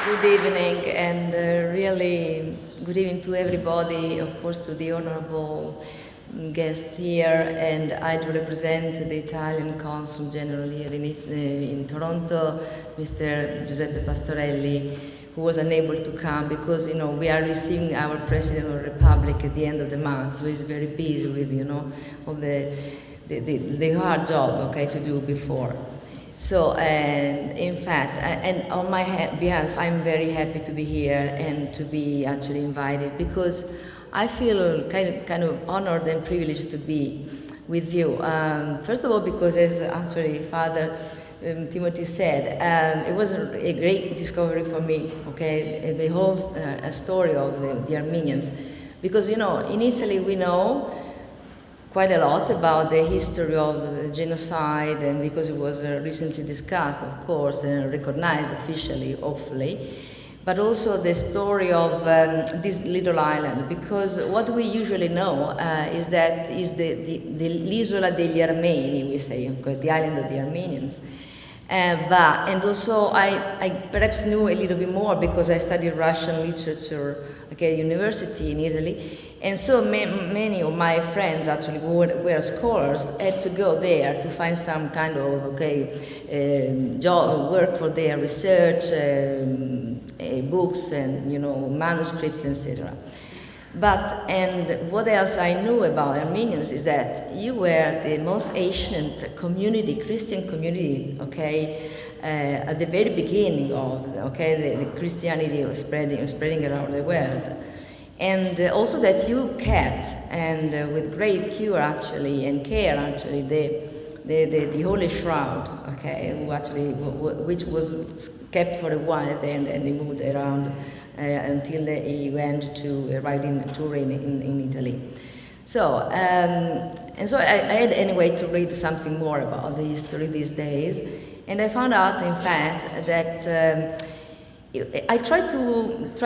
Good evening, and really good evening to everybody, of course to the honorable guests here, and I do represent the Italian Consul General here in Toronto, Mr. Giuseppe Pastorelli, who was unable to come because, we are receiving our President of the Republic at the end of the month, so he's very busy with, all the hard job, to do before. So, and in fact, and on my behalf, I'm very happy to be here and to be actually invited, because I feel kind of honored and privileged to be with you. First of all, because as actually Father Timothy said, it was a great discovery for me, the whole story of the Armenians. Because, in Italy we know quite a lot about the history of the genocide, and because it was recently discussed, of course, and recognized officially, hopefully, but also the story of this little island, because what we usually know is that is l'isola degli Armeni, we say, the island of the Armenians. And also I perhaps knew a little bit more because I studied Russian literature at university in Italy, and so many of my friends actually who were scholars had to go there to find some kind of job, work for their research, books and manuscripts, etc. But, and what else I knew about Armenians is that you were the most ancient community, Christian community, at the very beginning of, the Christianity was spreading around the world. And also that you kept, and with great cure actually, and care actually, the Holy Shroud, which was kept for a while, and they moved around until he went to ride in Turin in Italy. So, and so I had anyway to read something more about the history these days, and I found out, in fact, that I try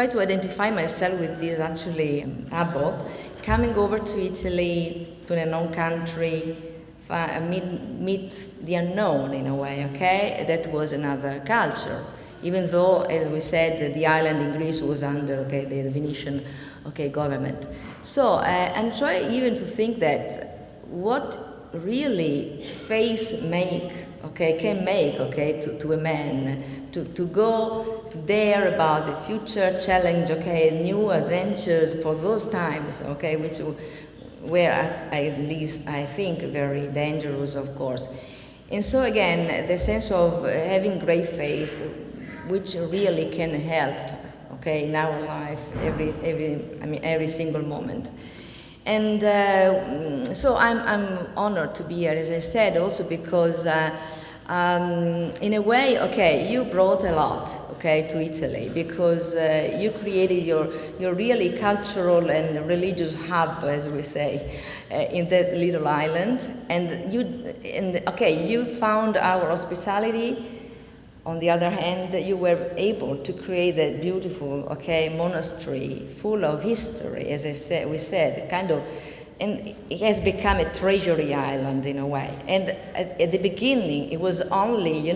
to identify myself with this actually abbot, coming over to Italy, to an unknown country, meet the unknown in a way, That was another culture. Even though, as we said, the island in Greece was under the Venetian government. So and try even to think that what really faith make can make, to a man, to go to dare about the future, challenge, new adventures for those times, which were at least, I think, very dangerous, of course. And so again, the sense of having great faith, which really can help, in our life, every single moment. And so I'm honored to be here, as I said, also because in a way, you brought a lot, to Italy, because you created your really cultural and religious hub, as we say, in that little island, and you found our hospitality. On the other hand, you were able to create a beautiful, monastery full of history, as we said, and it has become a treasury island in a way. And at the beginning, it was only,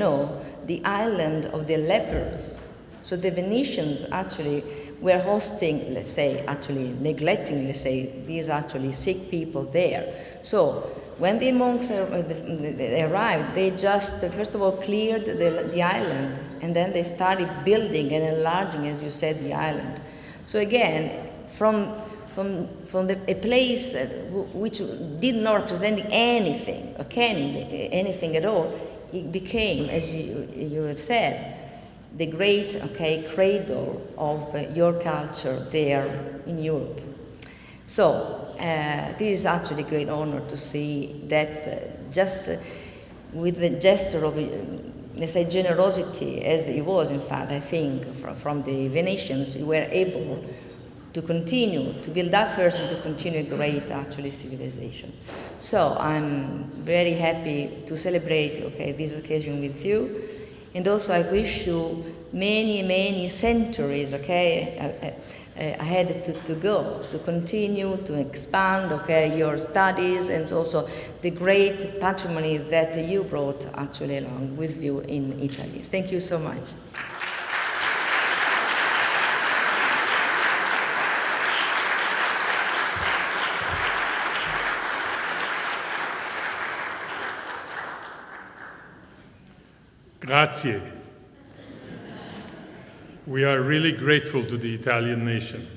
the island of the lepers. So the Venetians actually were hosting, neglecting, these actually sick people there. So when the monks arrived, they just, first of all, cleared the island, and then they started building and enlarging, as you said, the island. So again, from a place which did not represent anything, anything at all, it became, as you have said, the great, cradle of your culture there in Europe. So this is actually a great honor to see that just with the gesture of, generosity, as it was, in fact, I think, from the Venetians, you were able to continue, to build up first and to continue a great, civilization. So I'm very happy to celebrate, this occasion with you. And also I wish you many, many centuries, ahead to go, to continue, to expand, your studies, and also the great patrimony that you brought actually along with you in Italy. Thank you so much.
Grazie. We are really grateful to the Italian nation.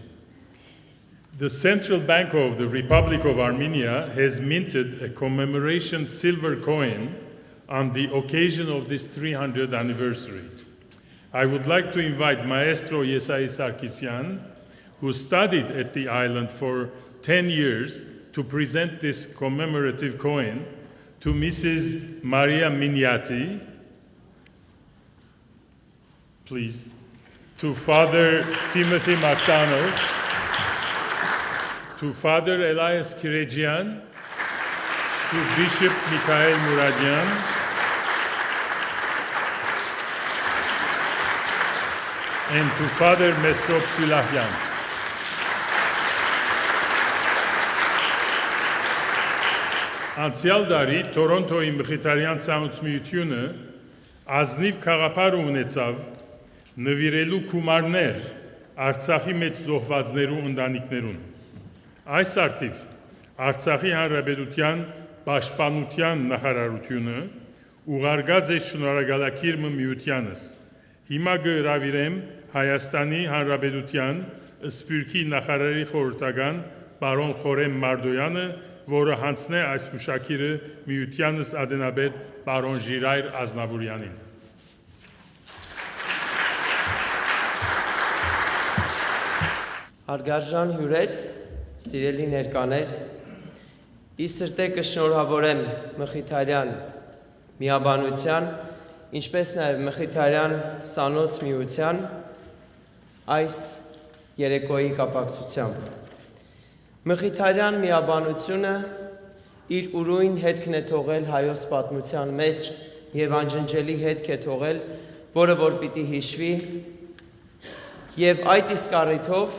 The Central Bank of the Republic of Armenia has minted a commemoration silver coin on the occasion of this 300th anniversary. I would like to invite Maestro Yesai Sarkisyan, who studied at the island for 10 years, to present this commemorative coin to Mrs. Maria Miniati, please, to Father Timothy MacDonald, to Father Elias Kirejian, to Bishop Mikhail Muradian, and to Father Mesrop Sülahyan. Անցյալ դարի Թորոնտոյի Mekhitarian ցանուցմիությունը ազնիվ խաղապար ունեցավ նվիրելու գումարներ Արցախի մեջ զոհվածներու ընտանիքներուն։ Այս արդիվ Արցախի Հանրապետության Պաշտպանության նախարարությունը ուղարկած է շնորհակալագիրը Միությանս։ Հիմա գհրավիրեմ Հայաստանի Հանրապետության Սփյուռքի նախարարի խորհրդական պարոն Խորեմ Մարդոյանը, որը հանձնե այս հուշագիրը Միությանս ադենաբեդ պարոն Ժիրայր Ազնավուրյանին։
Հարգարժան հյուրեր, սիրելի ներկաներ, ի սրտե կշնորհավորեմ Mekhitarian միաբանության, ինչպես նաև Mekhitarian սանոց միության այս երեկոյի կապակցությամբ։ Mekhitarian միաբանությունը իր ուրույն հետքն է թողել հայոց պատմության մեջ և անջնջելի հետք է թողել, որը որ պիտի հիշվի, և այդ իսկ առիթով,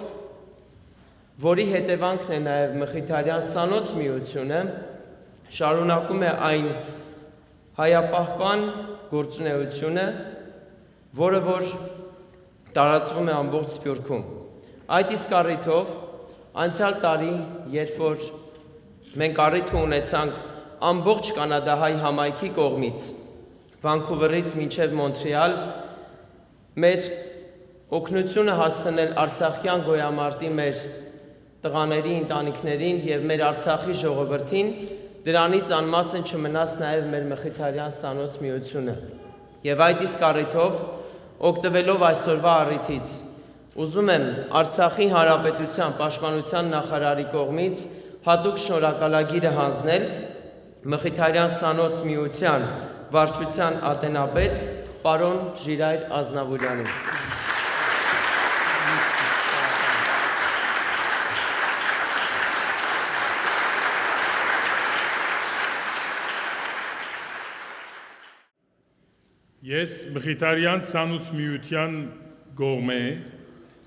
որի հետևանքն է նաև Mekhitarian սանոց միությունը, շարունակում է այն հայապահպան գործունեությունը, որը որ տարածվում է ամբողջ Սփյուռքում։ Այդ իսկ առիթով անցյալ տարի, երբ որ մենք առիթ ունեցանք ամբողջ կանադահայ համայնքի կողմից Վանկուվերից մինչև Մոնտրեալ, մեր օգնությունը հասցնել Արցախյան գոյամարտի մեր տղաների ընտանիքներին եւ մեր Արցախի ժողովրդին, դրանից անմասն չմնաց նաեւ մեր Mekhitarian սանոց միությունը։ Եվ այդ իսկ առիթով, օգտվելով այսօրվա առիթից, ուզում եմ Արցախի Հանրապետության Պաշտպանության նախարարի կողմից հատուկ շնորհակալագիրը հանձնել Mekhitarian սանոց միության վարչության ատենապետ պարոն Ժիրայր Ազնավուրյանին։
Ես Mekhitarian սանոց միության կողմէ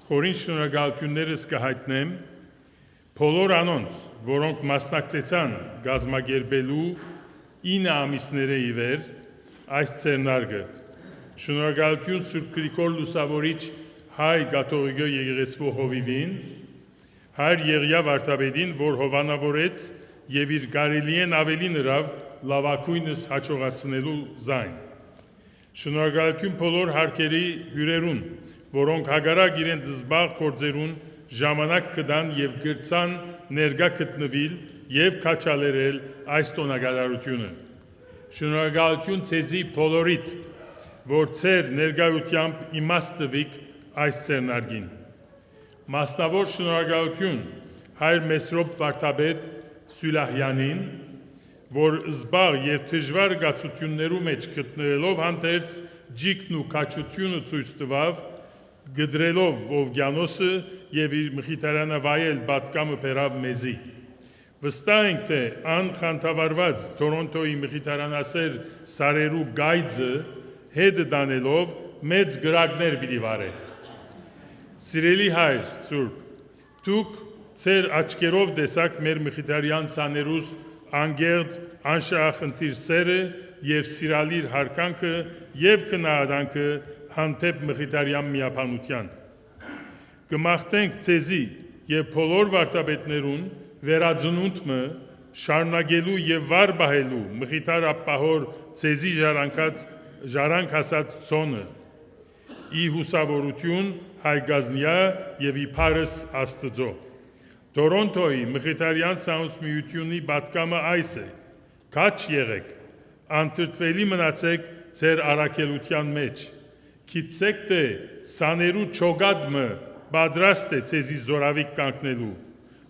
խորին շնորհակալություններս կհայտնեմ բոլոր անոնց, որոնք մասնակցեցան գազմագերբելու 9 ամիսները ի վեր այս ցերնարգը։ Շնորհակալություն Սուրբ Գրիգոր Լուսավորիչ հայ կաթողիկոս եկեղեցու հովիվին, հայր Եղիա Վարդապետին, որ հովանավորեց եւ իր կարելիեն ավելի նրավ լավակույնս հաջողացնելու զայն։ Շնորհակալություն բոլոր հարկերի հյուրերուն, որոնք հագարակ իրենց զբաղ գործերուն ժամանակ կդան եւ գրցան ներկա գտնվել եւ քաչալերել այս տոնակատարությունը։ Շնորհակալություն ցեզի բոլորիդ, որ ցեր ներկայությամբ իմաստ տվիք այս ցերնարգին։ Մասնավոր շնորհակալություն հայր Մեսրոպ Վարդապետ Սուլահյանին, որ զբաղ եւ դժվար գացություններու մեջ գտնվելով հանդերձ ջիկն ու քաչությունը ցույց տվավ, գդրելով Վովգյանոսը եւ իր Mekhitaranավայել պատկամը բերավ մեզի։ Վստահ ենք, թե անխանթավարված Թորոնտոյի Mekhitaranասեր սարերու գայձը հետ դանելով մեծ գրակներ պիտի վարե։ Սիրելի հայր Սուրբ, դուք ծեր աչքերով տեսաք մեր Mekhitarian սաներուս անգերձ անշահախնդիր սերը եւ սիրալիր հարկանքը եւ քնահատանքը հանդեպ Mekhitarian միապանության։ Կմաղթենք ցեզի եւ բոլոր վարդապետներուն վերածնունդը շարունակելու եւ վար բահելու Mekhitար ապահոր ցեզի ժարանք հասած ցոնը ի հուսավորություն հայգազնյա եւ ի փարս Աստծո։ Թորոնտոյի Mekhitarian սանոց միությունի պատկամը այս է. քաչ եղեք, անտրտվելի մնացեք ձեր առաքելության մեջ, գիտեք թե սաներու չոգադմը պատրաստ է ձեզի զորավիկ կանգնելու,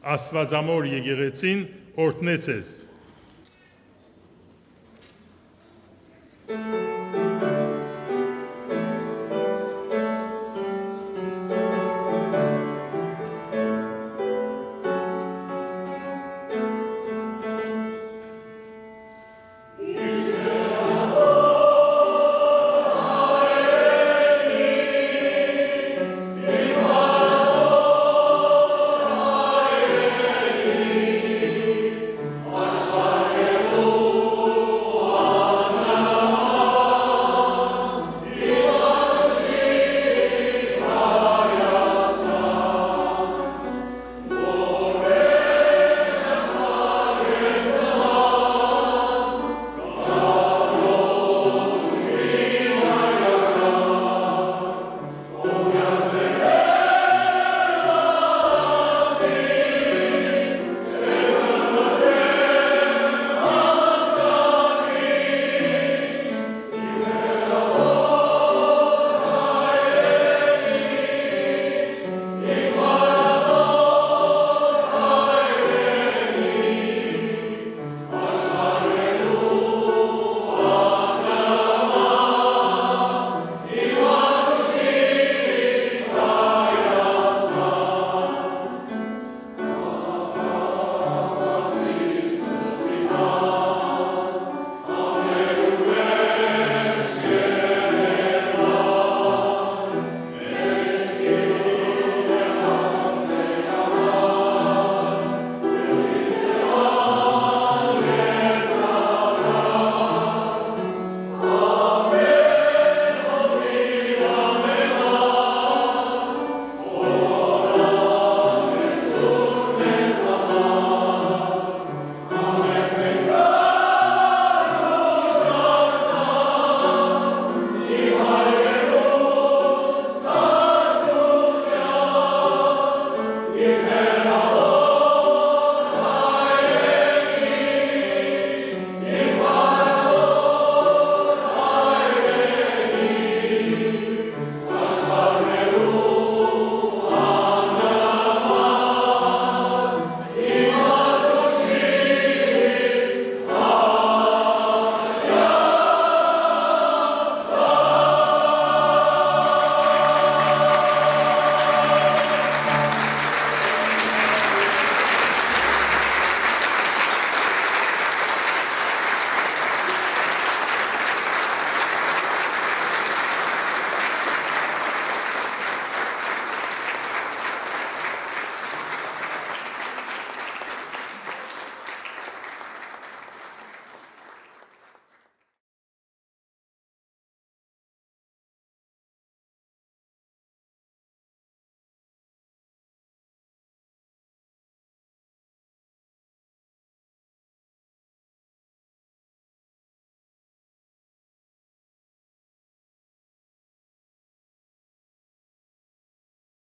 Աստվածամոր եկեղեցին օրհնե ձեզ։